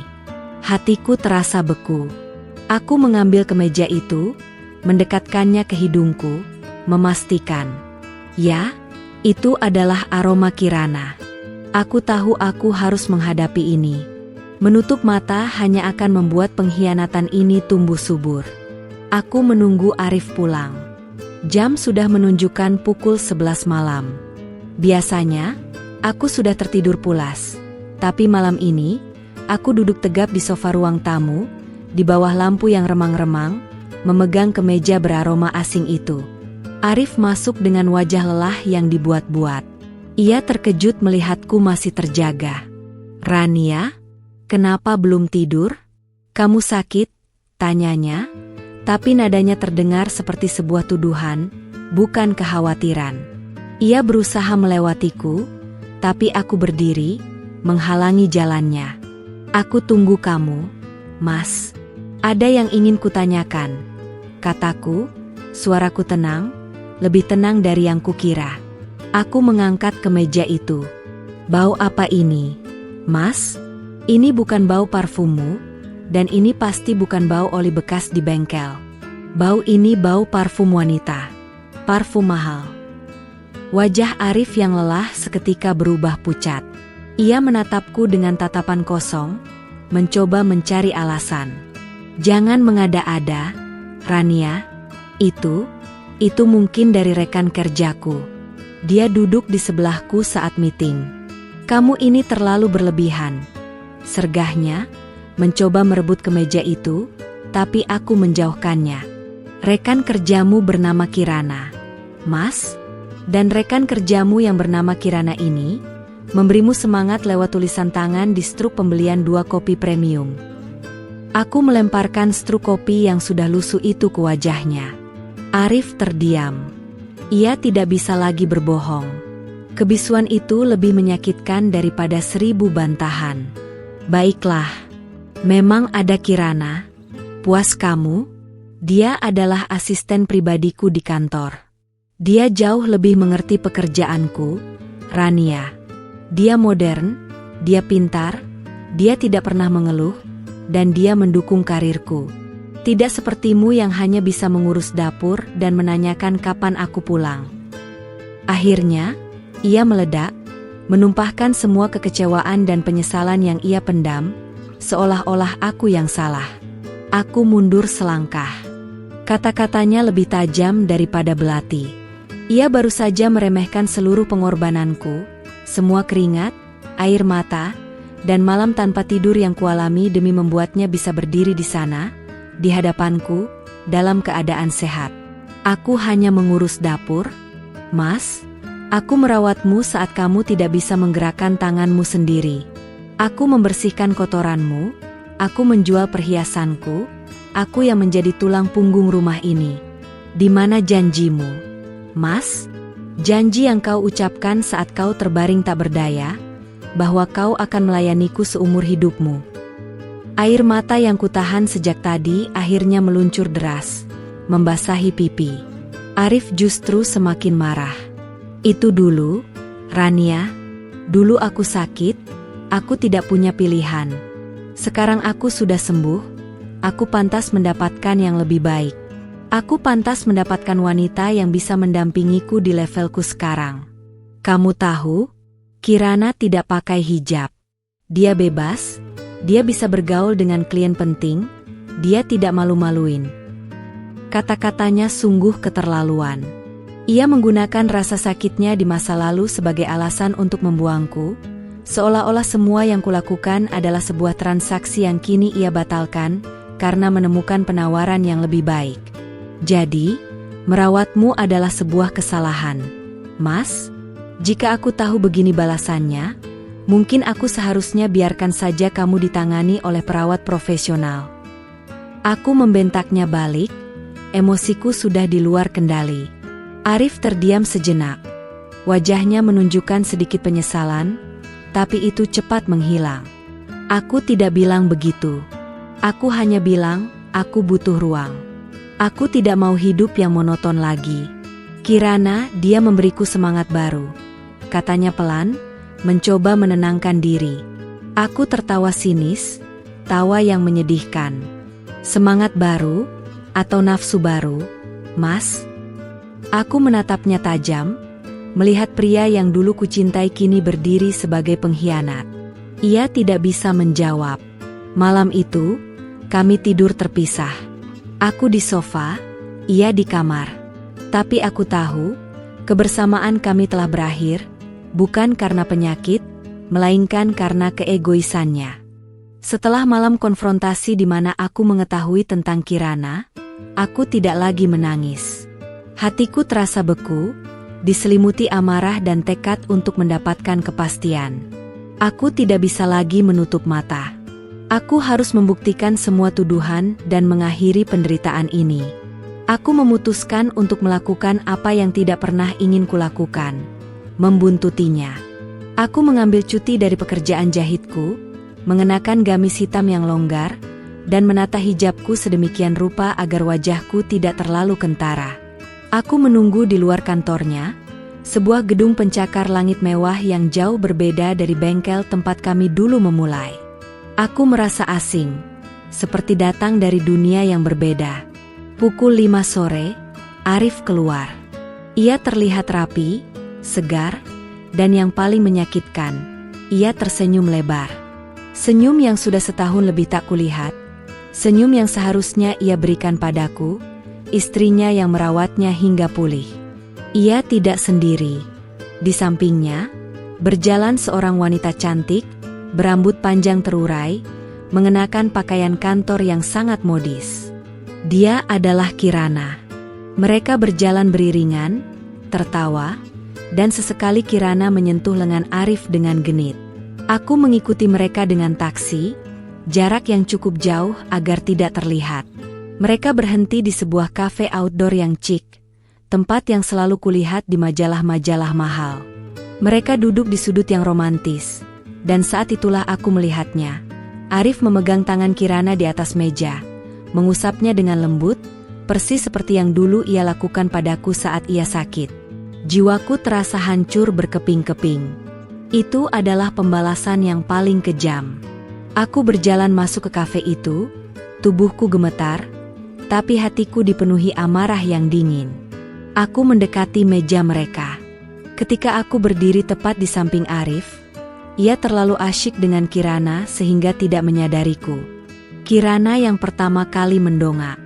Hatiku terasa beku. Aku mengambil kemeja itu, mendekatkannya ke hidungku, memastikan Ya, itu adalah aroma Kirana. Aku tahu aku harus menghadapi ini. Menutup mata hanya akan membuat pengkhianatan ini tumbuh subur. Aku menunggu Arif pulang. Jam sudah menunjukkan pukul 11 malam. Biasanya, aku sudah tertidur pulas. Tapi malam ini, aku duduk tegap di sofa ruang tamu, di bawah lampu yang remang-remang, memegang kemeja beraroma asing itu. Arif masuk dengan wajah lelah yang dibuat-buat. Ia terkejut melihatku masih terjaga. "Rania, kenapa belum tidur? Kamu sakit?" tanyanya, tapi nadanya terdengar seperti sebuah tuduhan, bukan kekhawatiran. Ia berusaha melewatiku, tapi aku berdiri, menghalangi jalannya. "Aku tunggu kamu, Mas. Ada yang ingin kutanyakan," kataku, suaraku tenang, lebih tenang dari yang kukira. Aku mengangkat kemeja itu. "Bau apa ini, Mas? Ini bukan bau parfummu, dan ini pasti bukan bau oli bekas di bengkel. Bau ini bau parfum wanita. Parfum mahal." Wajah Arif yang lelah seketika berubah pucat. Ia menatapku dengan tatapan kosong, mencoba mencari alasan. "Jangan mengada-ada, Rania. Itu mungkin dari rekan kerjaku. Dia duduk di sebelahku saat meeting. Kamu ini terlalu berlebihan," sergahnya, mencoba merebut kemeja itu, tapi aku menjauhkannya. "Rekan kerjamu bernama Kirana, Mas, dan rekan kerjamu yang bernama Kirana ini memberimu semangat lewat tulisan tangan di struk pembelian 2 kopi premium." Aku melemparkan struk kopi yang sudah lusuh itu ke wajahnya. Arif terdiam. Ia tidak bisa lagi berbohong. Kebisuan itu lebih menyakitkan daripada 1000 bantahan. "Baiklah, memang ada Kirana. Puas kamu? Dia adalah asisten pribadiku di kantor. Dia jauh lebih mengerti pekerjaanku, Rania. Dia modern, dia pintar, dia tidak pernah mengeluh, dan dia mendukung karirku. Tidak sepertimu yang hanya bisa mengurus dapur dan menanyakan kapan aku pulang." Akhirnya, ia meledak, menumpahkan semua kekecewaan dan penyesalan yang ia pendam, seolah-olah aku yang salah. Aku mundur selangkah. Kata-katanya lebih tajam daripada belati. Ia baru saja meremehkan seluruh pengorbananku, semua keringat, air mata, dan malam tanpa tidur yang kualami demi membuatnya bisa berdiri di sana, di hadapanku, dalam keadaan sehat. "Aku hanya mengurus dapur, Mas. Aku merawatmu saat kamu tidak bisa menggerakkan tanganmu sendiri. Aku membersihkan kotoranmu, aku menjual perhiasanku, aku yang menjadi tulang punggung rumah ini. Di mana janjimu, Mas? Janji yang kau ucapkan saat kau terbaring tak berdaya, bahwa kau akan melayaniku seumur hidupmu." Air mata yang kutahan sejak tadi akhirnya meluncur deras, membasahi pipi. Arif justru semakin marah. "Itu dulu, Rania. Dulu aku sakit, aku tidak punya pilihan. Sekarang aku sudah sembuh, aku pantas mendapatkan yang lebih baik. Aku pantas mendapatkan wanita yang bisa mendampingiku di levelku sekarang. Kamu tahu, Kirana tidak pakai hijab. Dia bebas. Dia bisa bergaul dengan klien penting, dia tidak malu-maluin." Kata-katanya sungguh keterlaluan. Ia menggunakan rasa sakitnya di masa lalu sebagai alasan untuk membuangku, seolah-olah semua yang kulakukan adalah sebuah transaksi yang kini ia batalkan karena menemukan penawaran yang lebih baik. "Jadi, merawatmu adalah sebuah kesalahan, Mas? Jika aku tahu begini balasannya, mungkin aku seharusnya biarkan saja kamu ditangani oleh perawat profesional." Aku membentaknya balik, emosiku sudah di luar kendali. Arif terdiam sejenak. Wajahnya menunjukkan sedikit penyesalan, tapi itu cepat menghilang. "Aku tidak bilang begitu. Aku hanya bilang, aku butuh ruang. Aku tidak mau hidup yang monoton lagi. Kirana, dia memberiku semangat baru," katanya pelan, mencoba menenangkan diri. Aku tertawa sinis, tawa yang menyedihkan. "Semangat baru, atau nafsu baru, Mas?" Aku menatapnya tajam, melihat pria yang dulu kucintai kini berdiri sebagai pengkhianat. Ia tidak bisa menjawab. Malam itu, kami tidur terpisah. Aku di sofa, ia di kamar. Tapi aku tahu, kebersamaan kami telah berakhir, bukan karena penyakit, melainkan karena keegoisannya. Setelah malam konfrontasi di mana aku mengetahui tentang Kirana, aku tidak lagi menangis. Hatiku terasa beku, diselimuti amarah dan tekad untuk mendapatkan kepastian. Aku tidak bisa lagi menutup mata. Aku harus membuktikan semua tuduhan dan mengakhiri penderitaan ini. Aku memutuskan untuk melakukan apa yang tidak pernah ingin kulakukan, membuntutinya. Aku mengambil cuti dari pekerjaan jahitku, mengenakan gamis hitam yang longgar, dan menata hijabku sedemikian rupa agar wajahku tidak terlalu kentara. Aku menunggu di luar kantornya, sebuah gedung pencakar langit mewah yang jauh berbeda dari bengkel tempat kami dulu memulai. Aku merasa asing, seperti datang dari dunia yang berbeda. Pukul 5 sore, Arif keluar. Ia terlihat rapi, segar, dan yang paling menyakitkan, ia tersenyum lebar. Senyum yang sudah setahun lebih tak kulihat, senyum yang seharusnya ia berikan padaku, istrinya yang merawatnya hingga pulih. Ia tidak sendiri. Di sampingnya, berjalan seorang wanita cantik, berambut panjang terurai, mengenakan pakaian kantor yang sangat modis. Dia adalah Kirana. Mereka berjalan beriringan, tertawa, dan sesekali Kirana menyentuh lengan Arif dengan genit. Aku mengikuti mereka dengan taksi, jarak yang cukup jauh agar tidak terlihat. Mereka berhenti di sebuah kafe outdoor yang chic, tempat yang selalu kulihat di majalah-majalah mahal. Mereka duduk di sudut yang romantis, dan saat itulah aku melihatnya. Arif memegang tangan Kirana di atas meja, mengusapnya dengan lembut, persis seperti yang dulu ia lakukan padaku saat ia sakit. Jiwaku terasa hancur berkeping-keping. Itu adalah pembalasan yang paling kejam. Aku berjalan masuk ke kafe itu, tubuhku gemetar, tapi hatiku dipenuhi amarah yang dingin. Aku mendekati meja mereka. Ketika aku berdiri tepat di samping Arif, ia terlalu asyik dengan Kirana sehingga tidak menyadariku. Kirana yang pertama kali mendongak.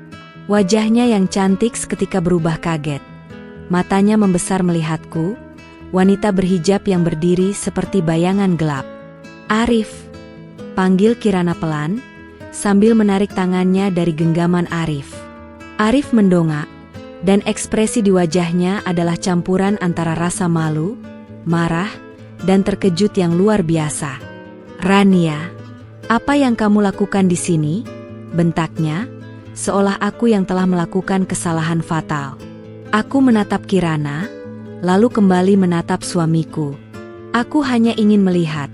Wajahnya yang cantik seketika berubah kaget. Matanya membesar melihatku, wanita berhijab yang berdiri seperti bayangan gelap. Arif, panggil Kirana pelan, sambil menarik tangannya dari genggaman Arif. Arif mendongak, dan ekspresi di wajahnya adalah campuran antara rasa malu, marah, dan terkejut yang luar biasa. "Rania, apa yang kamu lakukan di sini?" bentaknya, seolah aku yang telah melakukan kesalahan fatal. Aku menatap Kirana, lalu kembali menatap suamiku. "Aku hanya ingin melihat,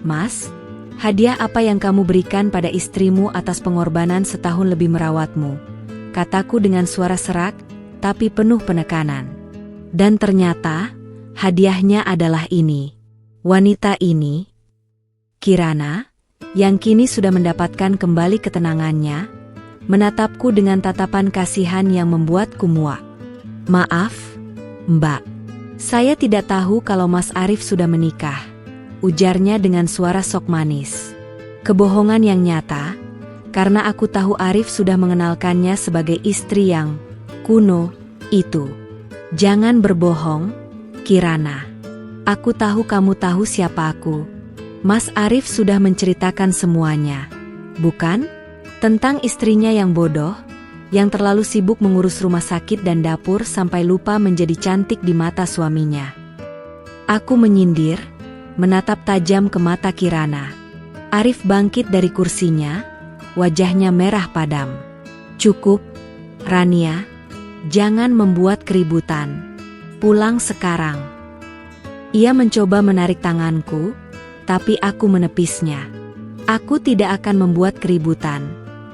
Mas, hadiah apa yang kamu berikan pada istrimu atas pengorbanan setahun lebih merawatmu?" kataku dengan suara serak, tapi penuh penekanan. Dan ternyata, hadiahnya adalah ini. Wanita ini, Kirana, yang kini sudah mendapatkan kembali ketenangannya, menatapku dengan tatapan kasihan yang membuatku muak. "Maaf, Mbak. Saya tidak tahu kalau Mas Arif sudah menikah," ujarnya dengan suara sok manis. Kebohongan yang nyata, karena aku tahu Arif sudah mengenalkannya sebagai istri yang kuno itu. "Jangan berbohong, Kirana. Aku tahu kamu tahu siapa aku. Mas Arif sudah menceritakan semuanya, bukan? Tentang istrinya yang bodoh, yang terlalu sibuk mengurus rumah sakit dan dapur sampai lupa menjadi cantik di mata suaminya." Aku menyindir, menatap tajam ke mata Kirana. Arif bangkit dari kursinya, wajahnya merah padam. "Cukup, Rania. Jangan membuat keributan. Pulang sekarang." Ia mencoba menarik tanganku, tapi aku menepisnya. "Aku tidak akan membuat keributan,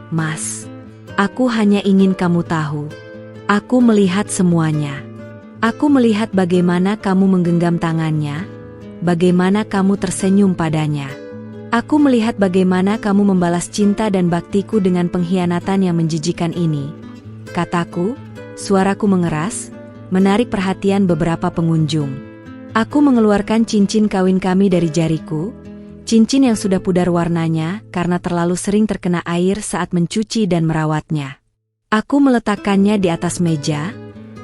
Mas. Aku hanya ingin kamu tahu. Aku melihat semuanya. Aku melihat bagaimana kamu menggenggam tangannya, bagaimana kamu tersenyum padanya. Aku melihat bagaimana kamu membalas cinta dan baktiku dengan pengkhianatan yang menjijikan ini," kataku, suaraku mengeras, menarik perhatian beberapa pengunjung. Aku mengeluarkan cincin kawin kami dari jariku, cincin yang sudah pudar warnanya karena terlalu sering terkena air saat mencuci dan merawatnya. Aku meletakkannya di atas meja,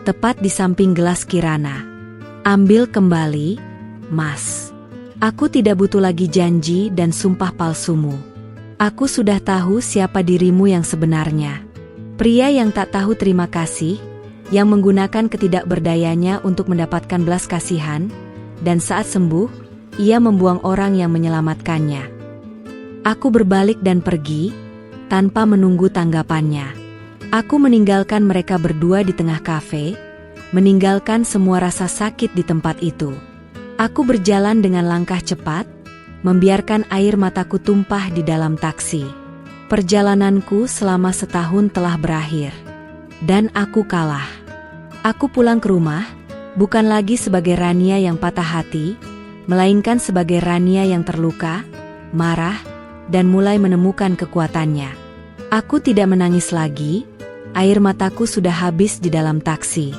tepat di samping gelas Kirana. Ambil kembali, Mas. Aku tidak butuh lagi janji dan sumpah palsumu. Aku sudah tahu siapa dirimu yang sebenarnya. Pria yang tak tahu terima kasih, yang menggunakan ketidakberdayanya untuk mendapatkan belas kasihan, dan saat sembuh, ia membuang orang yang menyelamatkannya. Aku berbalik dan pergi, tanpa menunggu tanggapannya. Aku meninggalkan mereka berdua di tengah kafe, meninggalkan semua rasa sakit di tempat itu. Aku berjalan dengan langkah cepat, membiarkan air mataku tumpah di dalam taksi. Perjalananku selama setahun telah berakhir. Dan aku kalah. Aku pulang ke rumah, bukan lagi sebagai Rania yang patah hati, melainkan sebagai Rania yang terluka, marah, dan mulai menemukan kekuatannya. Aku tidak menangis lagi, air mataku sudah habis di dalam taksi.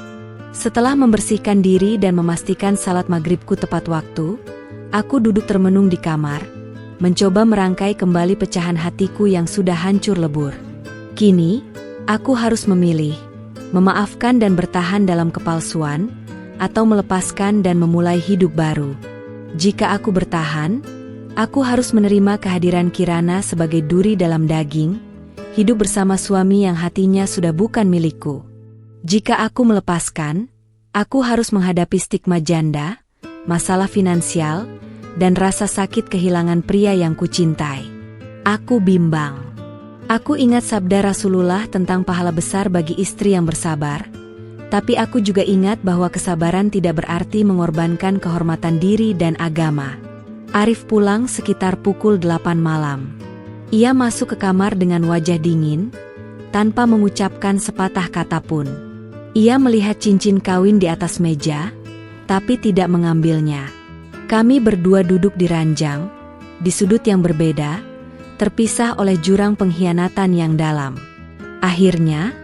Setelah membersihkan diri dan memastikan salat maghribku tepat waktu, aku duduk termenung di kamar, mencoba merangkai kembali pecahan hatiku yang sudah hancur lebur. Kini, aku harus memilih, memaafkan dan bertahan dalam kepalsuan, atau melepaskan dan memulai hidup baru. Jika aku bertahan, aku harus menerima kehadiran Kirana sebagai duri dalam daging, hidup bersama suami yang hatinya sudah bukan milikku. Jika aku melepaskan, aku harus menghadapi stigma janda, masalah finansial, dan rasa sakit kehilangan pria yang kucintai. Aku bimbang. Aku ingat sabda Rasulullah tentang pahala besar bagi istri yang bersabar, tapi aku juga ingat bahwa kesabaran tidak berarti mengorbankan kehormatan diri dan agama. Arif pulang sekitar pukul 8 malam. Ia masuk ke kamar dengan wajah dingin, tanpa mengucapkan sepatah kata pun. Ia melihat cincin kawin di atas meja, tapi tidak mengambilnya. Kami berdua duduk di ranjang, di sudut yang berbeda, terpisah oleh jurang pengkhianatan yang dalam. Akhirnya,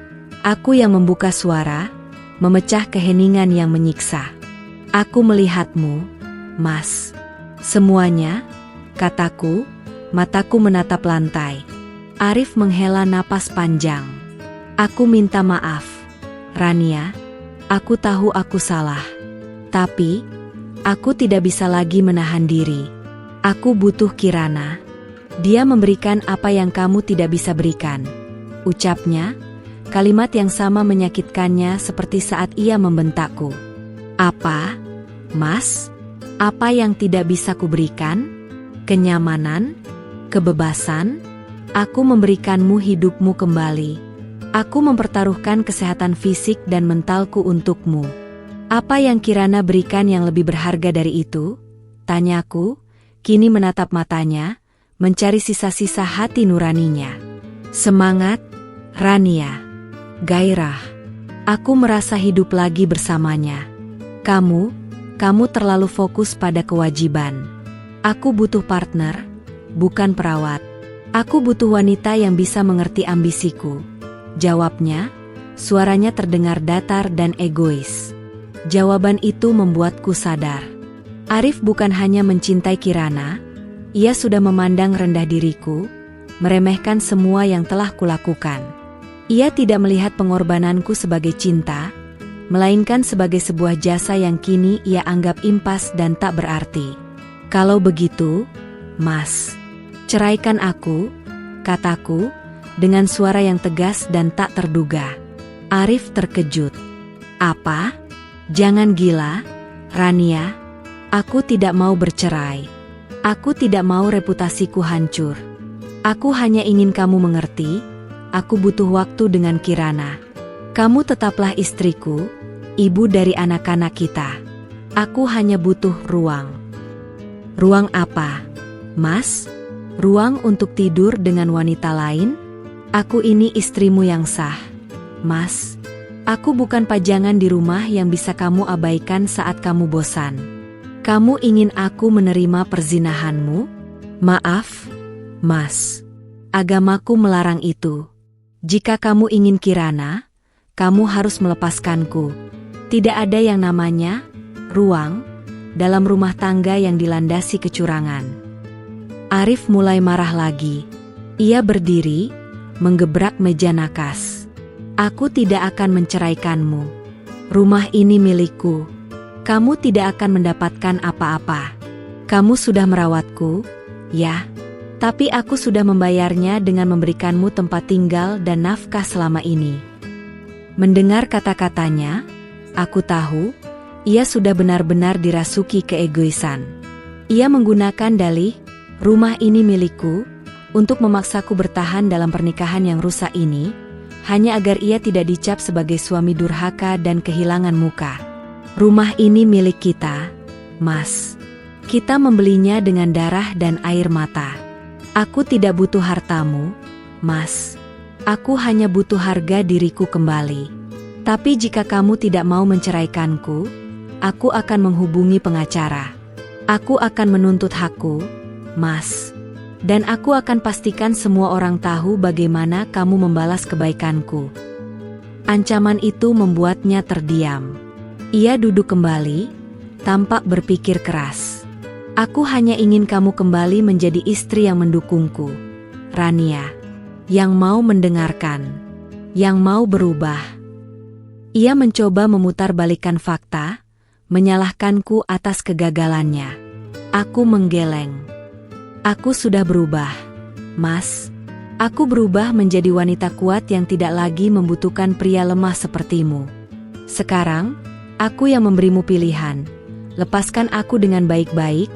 aku yang membuka suara, memecah keheningan yang menyiksa. Aku melihatmu, Mas. Semuanya, kataku, mataku menatap lantai. Arif menghela napas panjang. Aku minta maaf, Rania. Aku tahu aku salah. Tapi, aku tidak bisa lagi menahan diri. Aku butuh Kirana. Dia memberikan apa yang kamu tidak bisa berikan. Ucapnya, kalimat yang sama menyakitkannya seperti saat ia membentakku. Apa, Mas? Apa yang tidak bisa kuberikan? Kenyamanan? Kebebasan? Aku memberikanmu hidupmu kembali. Aku mempertaruhkan kesehatan fisik dan mentalku untukmu. Apa yang Kirana berikan yang lebih berharga dari itu? Tanyaku, kini menatap matanya, mencari sisa-sisa hati nuraninya. Semangat, Rania. Gairah. Aku merasa hidup lagi bersamanya. Kamu terlalu fokus pada kewajiban. Aku butuh partner, bukan perawat. Aku butuh wanita yang bisa mengerti ambisiku. Jawabnya, suaranya terdengar datar dan egois. Jawaban itu membuatku sadar. Arif bukan hanya mencintai Kirana, ia sudah memandang rendah diriku, meremehkan semua yang telah kulakukan. Ia tidak melihat pengorbananku sebagai cinta, melainkan sebagai sebuah jasa yang kini ia anggap impas dan tak berarti. Kalau begitu, Mas, ceraikan aku, kataku, dengan suara yang tegas dan tak terduga. Arif terkejut. Apa? Jangan gila, Rania. Aku tidak mau bercerai. Aku tidak mau reputasiku hancur. Aku hanya ingin kamu mengerti, aku butuh waktu dengan Kirana. Kamu tetaplah istriku, ibu dari anak-anak kita. Aku hanya butuh ruang. Ruang apa, Mas? Ruang untuk tidur dengan wanita lain? Aku ini istrimu yang sah, Mas. Aku bukan pajangan di rumah yang bisa kamu abaikan saat kamu bosan. Kamu ingin aku menerima perzinahanmu? Maaf, Mas. Agamaku melarang itu. Jika kamu ingin Kirana, kamu harus melepaskanku. Tidak ada yang namanya ruang, dalam rumah tangga yang dilandasi kecurangan. Arif mulai marah lagi. Ia berdiri, menggebrak meja nakas. Aku tidak akan menceraikanmu. Rumah ini milikku. Kamu tidak akan mendapatkan apa-apa. Kamu sudah merawatku, ya. Tapi aku sudah membayarnya dengan memberikanmu tempat tinggal dan nafkah selama ini. Mendengar kata-katanya, aku tahu, ia sudah benar-benar dirasuki keegoisan. Ia menggunakan dalih, rumah ini milikku, untuk memaksaku bertahan dalam pernikahan yang rusak ini, hanya agar ia tidak dicap sebagai suami durhaka dan kehilangan muka. Rumah ini milik kita, Mas. Kita membelinya dengan darah dan air mata. Aku tidak butuh hartamu, Mas. Aku hanya butuh harga diriku kembali. Tapi jika kamu tidak mau menceraikanku, aku akan menghubungi pengacara. Aku akan menuntut hakku, Mas. Dan aku akan pastikan semua orang tahu bagaimana kamu membalas kebaikanku. Ancaman itu membuatnya terdiam. Ia duduk kembali, tampak berpikir keras. Aku hanya ingin kamu kembali menjadi istri yang mendukungku, Rania. Yang mau mendengarkan, yang mau berubah. Ia mencoba memutarbalikkan fakta, menyalahkanku atas kegagalannya. Aku menggeleng. Aku sudah berubah, Mas. Aku berubah menjadi wanita kuat yang tidak lagi membutuhkan pria lemah sepertimu. Sekarang, aku yang memberimu pilihan. Lepaskan aku dengan baik-baik,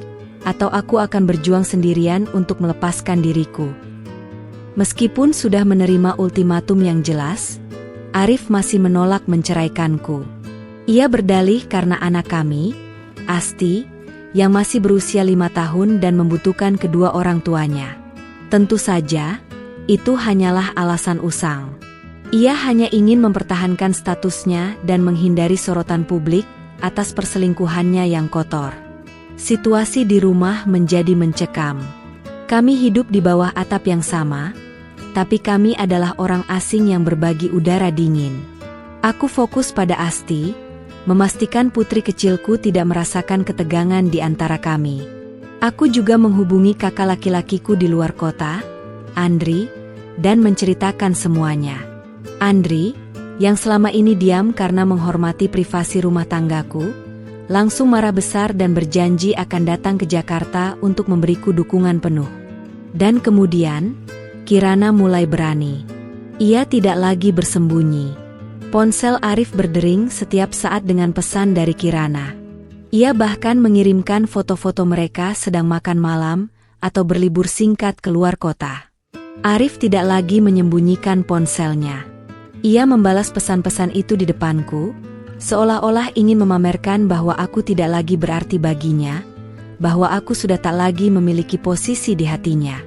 atau aku akan berjuang sendirian untuk melepaskan diriku. Meskipun sudah menerima ultimatum yang jelas, Arif masih menolak menceraikanku. Ia berdalih karena anak kami, Asti, yang masih berusia 5 tahun dan membutuhkan kedua orang tuanya. Tentu saja, itu hanyalah alasan usang. Ia hanya ingin mempertahankan statusnya dan menghindari sorotan publik atas perselingkuhannya yang kotor. Situasi di rumah menjadi mencekam. Kami hidup di bawah atap yang sama, tapi kami adalah orang asing yang berbagi udara dingin. Aku fokus pada Asti, memastikan putri kecilku tidak merasakan ketegangan di antara kami. Aku juga menghubungi kakak laki-lakiku di luar kota, Andri, dan menceritakan semuanya. Andri, yang selama ini diam karena menghormati privasi rumah tanggaku, langsung marah besar dan berjanji akan datang ke Jakarta untuk memberiku dukungan penuh. Dan kemudian, Kirana mulai berani. Ia tidak lagi bersembunyi. Ponsel Arif berdering setiap saat dengan pesan dari Kirana. Ia bahkan mengirimkan foto-foto mereka sedang makan malam atau berlibur singkat keluar kota. Arif tidak lagi menyembunyikan ponselnya. Ia membalas pesan-pesan itu di depanku, seolah-olah ingin memamerkan bahwa aku tidak lagi berarti baginya, bahwa aku sudah tak lagi memiliki posisi di hatinya.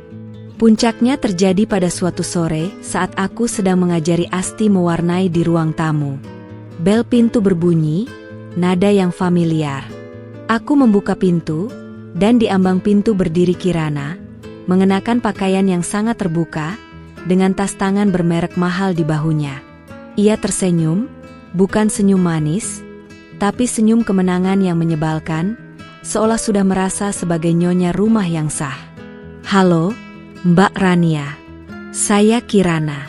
Puncaknya terjadi pada suatu sore saat aku sedang mengajari Asti mewarnai di ruang tamu. Bel pintu berbunyi, nada yang familiar. Aku membuka pintu, dan di ambang pintu berdiri Kirana, mengenakan pakaian yang sangat terbuka, dengan tas tangan bermerek mahal di bahunya. Ia tersenyum, bukan senyum manis, tapi senyum kemenangan yang menyebalkan, seolah sudah merasa sebagai nyonya rumah yang sah. Halo, Mbak Rania. Saya Kirana.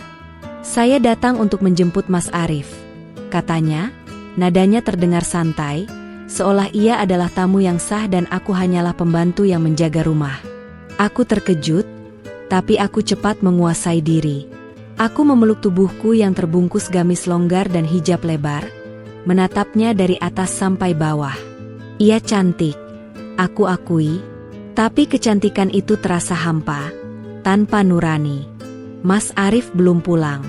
Saya datang untuk menjemput Mas Arif, katanya, nadanya terdengar santai, seolah ia adalah tamu yang sah dan aku hanyalah pembantu yang menjaga rumah. Aku terkejut, tapi aku cepat menguasai diri. Aku memeluk tubuhku yang terbungkus gamis longgar dan hijab lebar, menatapnya dari atas sampai bawah. Ia cantik, aku akui, tapi kecantikan itu terasa hampa, tanpa nurani. Mas Arif belum pulang.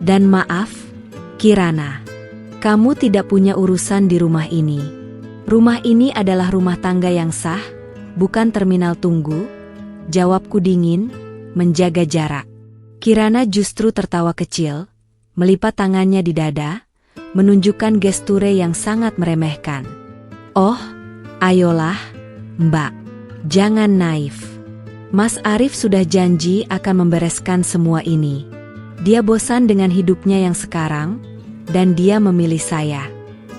Dan maaf, Kirana, kamu tidak punya urusan di rumah ini. Rumah ini adalah rumah tangga yang sah, bukan terminal tunggu. Jawabku dingin, menjaga jarak. Kirana justru tertawa kecil, melipat tangannya di dada, menunjukkan gesture yang sangat meremehkan. Oh, ayolah, Mbak, jangan naif. Mas Arif sudah janji akan membereskan semua ini. Dia bosan dengan hidupnya yang sekarang, dan dia memilih saya.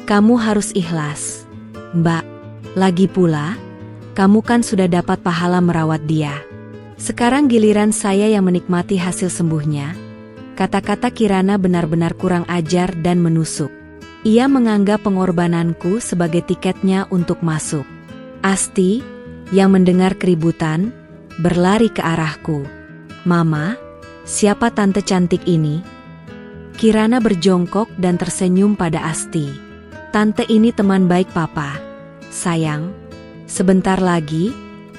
Kamu harus ikhlas, Mbak. Lagi pula, kamu kan sudah dapat pahala merawat dia. Sekarang giliran saya yang menikmati hasil sembuhnya. Kata-kata Kirana benar-benar kurang ajar dan menusuk. Ia menganggap pengorbananku sebagai tiketnya untuk masuk. Asti, yang mendengar keributan, berlari ke arahku. "Mama, siapa tante cantik ini?" Kirana berjongkok dan tersenyum pada Asti. "Tante ini teman baik papa. Sayang, sebentar lagi,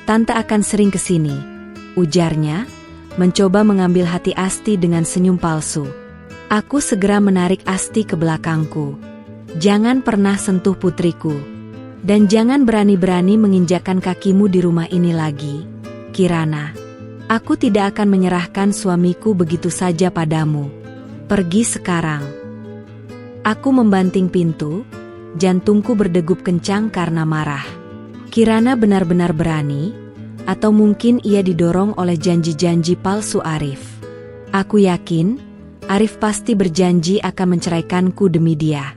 tante akan sering kesini," ujarnya, mencoba mengambil hati Asti dengan senyum palsu. Aku segera menarik Asti ke belakangku. "Jangan pernah sentuh putriku. Dan jangan berani-berani menginjakkan kakimu di rumah ini lagi, Kirana. Aku tidak akan menyerahkan suamiku begitu saja padamu. Pergi sekarang." Aku membanting pintu, jantungku berdegup kencang karena marah. Kirana benar-benar berani, atau mungkin ia didorong oleh janji-janji palsu Arif. Aku yakin, Arif pasti berjanji akan menceraikanku demi dia.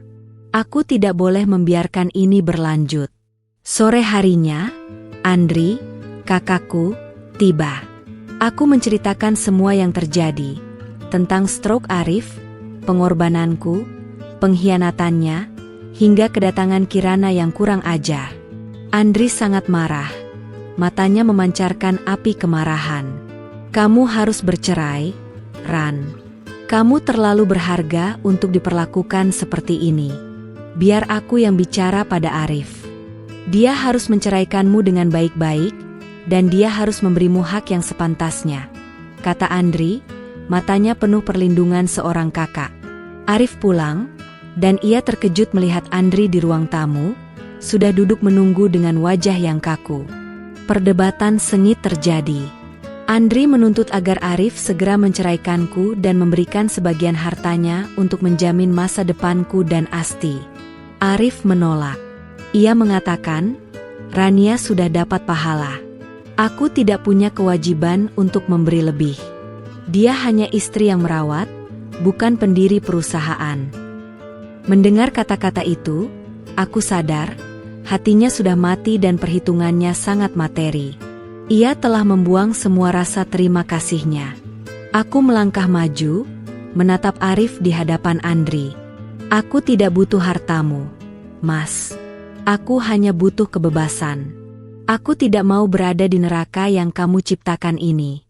Aku tidak boleh membiarkan ini berlanjut. Sore harinya, Andri, kakakku, tiba. Aku menceritakan semua yang terjadi, tentang stroke Arif, pengorbananku, pengkhianatannya, hingga kedatangan Kirana yang kurang ajar. Andri sangat marah. Matanya memancarkan api kemarahan. "Kamu harus bercerai, Ran. Kamu terlalu berharga untuk diperlakukan seperti ini. Biar aku yang bicara pada Arif. Dia harus menceraikanmu dengan baik-baik, dan dia harus memberimu hak yang sepantasnya," kata Andri, matanya penuh perlindungan seorang kakak. Arif pulang, dan ia terkejut melihat Andri di ruang tamu, sudah duduk menunggu dengan wajah yang kaku. Perdebatan sengit terjadi. Andri menuntut agar Arif segera menceraikanku dan memberikan sebagian hartanya untuk menjamin masa depanku dan Asti. Arif menolak. Ia mengatakan, "Rania sudah dapat pahala. Aku tidak punya kewajiban untuk memberi lebih. Dia hanya istri yang merawat, bukan pendiri perusahaan." Mendengar kata-kata itu, aku sadar, hatinya sudah mati dan perhitungannya sangat materi. Ia telah membuang semua rasa terima kasihnya. Aku melangkah maju, menatap Arif di hadapan Andri. "Aku tidak butuh hartamu, Mas. Aku hanya butuh kebebasan. Aku tidak mau berada di neraka yang kamu ciptakan ini.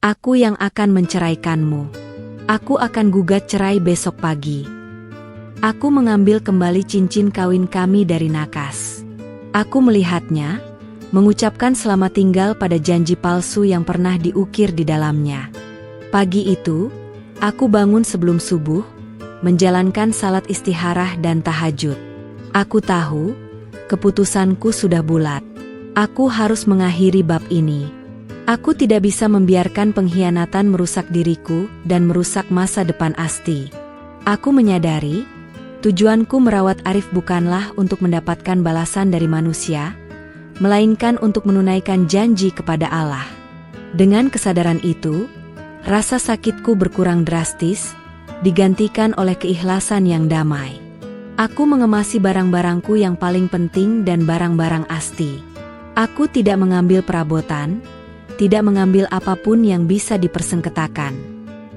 Aku yang akan menceraikanmu. Aku akan gugat cerai besok pagi. Aku mengambil kembali cincin kawin kami dari Nakas. Aku melihatnya, mengucapkan selamat tinggal pada janji palsu yang pernah diukir di dalamnya. Pagi itu, aku bangun sebelum subuh, menjalankan salat istikharah dan tahajud. Aku tahu, keputusanku sudah bulat. Aku harus mengakhiri bab ini. Aku tidak bisa membiarkan pengkhianatan merusak diriku dan merusak masa depan Asti. Aku menyadari, tujuanku merawat Arif bukanlah untuk mendapatkan balasan dari manusia, melainkan untuk menunaikan janji kepada Allah. Dengan kesadaran itu, rasa sakitku berkurang drastis, digantikan oleh keikhlasan yang damai. Aku mengemasi barang-barangku yang paling penting dan barang-barang Asti. Aku tidak mengambil perabotan, tidak mengambil apapun yang bisa dipersengketakan.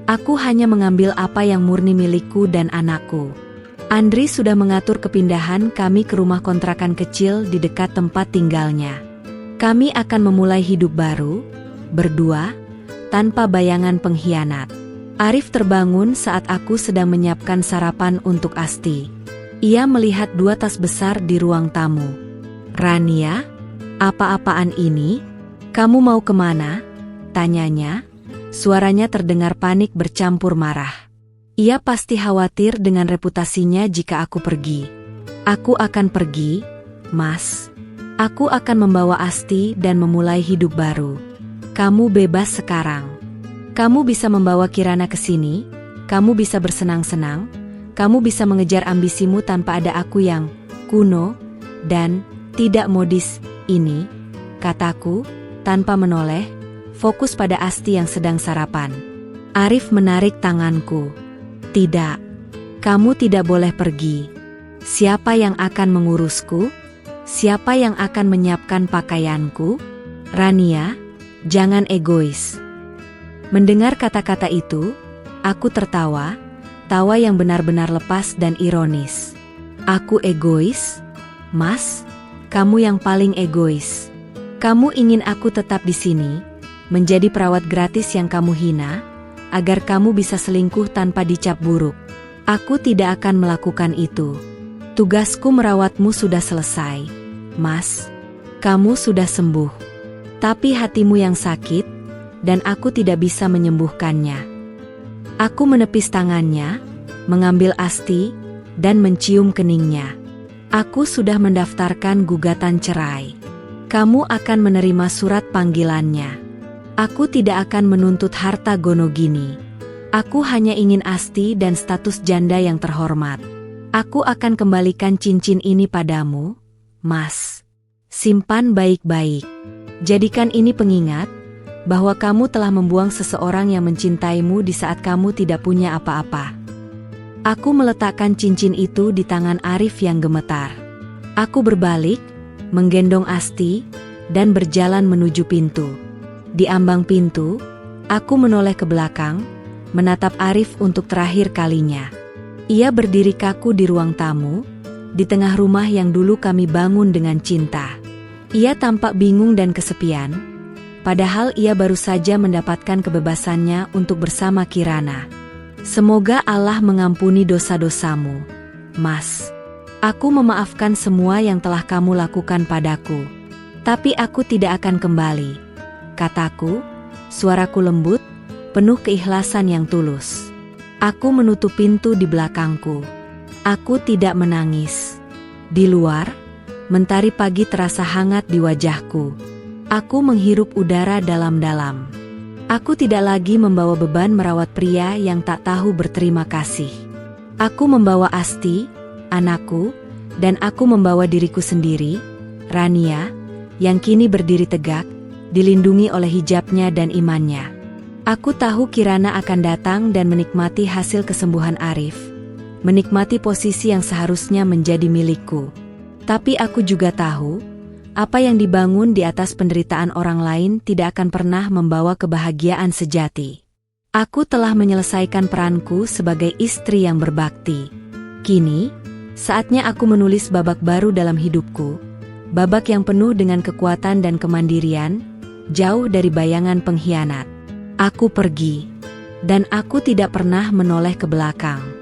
Aku hanya mengambil apa yang murni milikku dan anakku. Andri sudah mengatur kepindahan kami ke rumah kontrakan kecil di dekat tempat tinggalnya. Kami akan memulai hidup baru, berdua, tanpa bayangan pengkhianat. Arif terbangun saat aku sedang menyiapkan sarapan untuk Asti. Ia melihat 2 tas besar di ruang tamu. "Rania, apa-apaan ini? Kamu mau kemana?" tanyanya. Suaranya terdengar panik bercampur marah. Ia pasti khawatir dengan reputasinya jika aku pergi. "Aku akan pergi, Mas. Aku akan membawa Asti dan memulai hidup baru. Kamu bebas sekarang. Kamu bisa membawa Kirana ke sini, kamu bisa bersenang-senang, kamu bisa mengejar ambisimu tanpa ada aku yang kuno dan tidak modis ini," kataku, tanpa menoleh, fokus pada Asti yang sedang sarapan. Arif menarik tanganku. "Tidak, kamu tidak boleh pergi. Siapa yang akan mengurusku? Siapa yang akan menyiapkan pakaianku? Rania, jangan egois. Mendengar kata-kata itu, aku tertawa, tawa yang benar-benar lepas dan ironis. Aku egois? Mas, kamu yang paling egois. Kamu ingin aku tetap di sini, menjadi perawat gratis yang kamu hina, agar kamu bisa selingkuh tanpa dicap buruk. Aku tidak akan melakukan itu. Tugasku merawatmu sudah selesai, Mas. Kamu sudah sembuh. Tapi hatimu yang sakit, dan aku tidak bisa menyembuhkannya. Aku menepis tangannya, mengambil Asti, dan mencium keningnya. Aku sudah mendaftarkan gugatan cerai. Kamu akan menerima surat panggilannya. Aku tidak akan menuntut harta Gonogini. Aku hanya ingin Asti dan status janda yang terhormat. Aku akan kembalikan cincin ini padamu, Mas. Simpan baik-baik. Jadikan ini pengingat bahwa kamu telah membuang seseorang yang mencintaimu di saat kamu tidak punya apa-apa. Aku meletakkan cincin itu di tangan Arif yang gemetar. Aku berbalik, menggendong Asti, dan berjalan menuju pintu. Di ambang pintu, aku menoleh ke belakang, menatap Arif untuk terakhir kalinya. Ia berdiri kaku di ruang tamu, di tengah rumah yang dulu kami bangun dengan cinta. Ia tampak bingung dan kesepian, padahal ia baru saja mendapatkan kebebasannya untuk bersama Kirana. Semoga Allah mengampuni dosa-dosamu, Mas. Aku memaafkan semua yang telah kamu lakukan padaku. Tapi aku tidak akan kembali. Kataku, suaraku lembut, penuh keikhlasan yang tulus. Aku menutup pintu di belakangku. Aku tidak menangis. Di luar, mentari pagi terasa hangat di wajahku. Aku menghirup udara dalam-dalam. Aku tidak lagi membawa beban merawat pria yang tak tahu berterima kasih. Aku membawa Asti, anakku, dan aku membawa diriku sendiri, Rania, yang kini berdiri tegak, dilindungi oleh hijabnya dan imannya. Aku tahu Kirana akan datang dan menikmati hasil kesembuhan Arif, menikmati posisi yang seharusnya menjadi milikku. Tapi aku juga tahu, apa yang dibangun di atas penderitaan orang lain tidak akan pernah membawa kebahagiaan sejati. Aku telah menyelesaikan peranku sebagai istri yang berbakti. Kini, saatnya aku menulis babak baru dalam hidupku, babak yang penuh dengan kekuatan dan kemandirian, jauh dari bayangan pengkhianat. Aku pergi, dan aku tidak pernah menoleh ke belakang.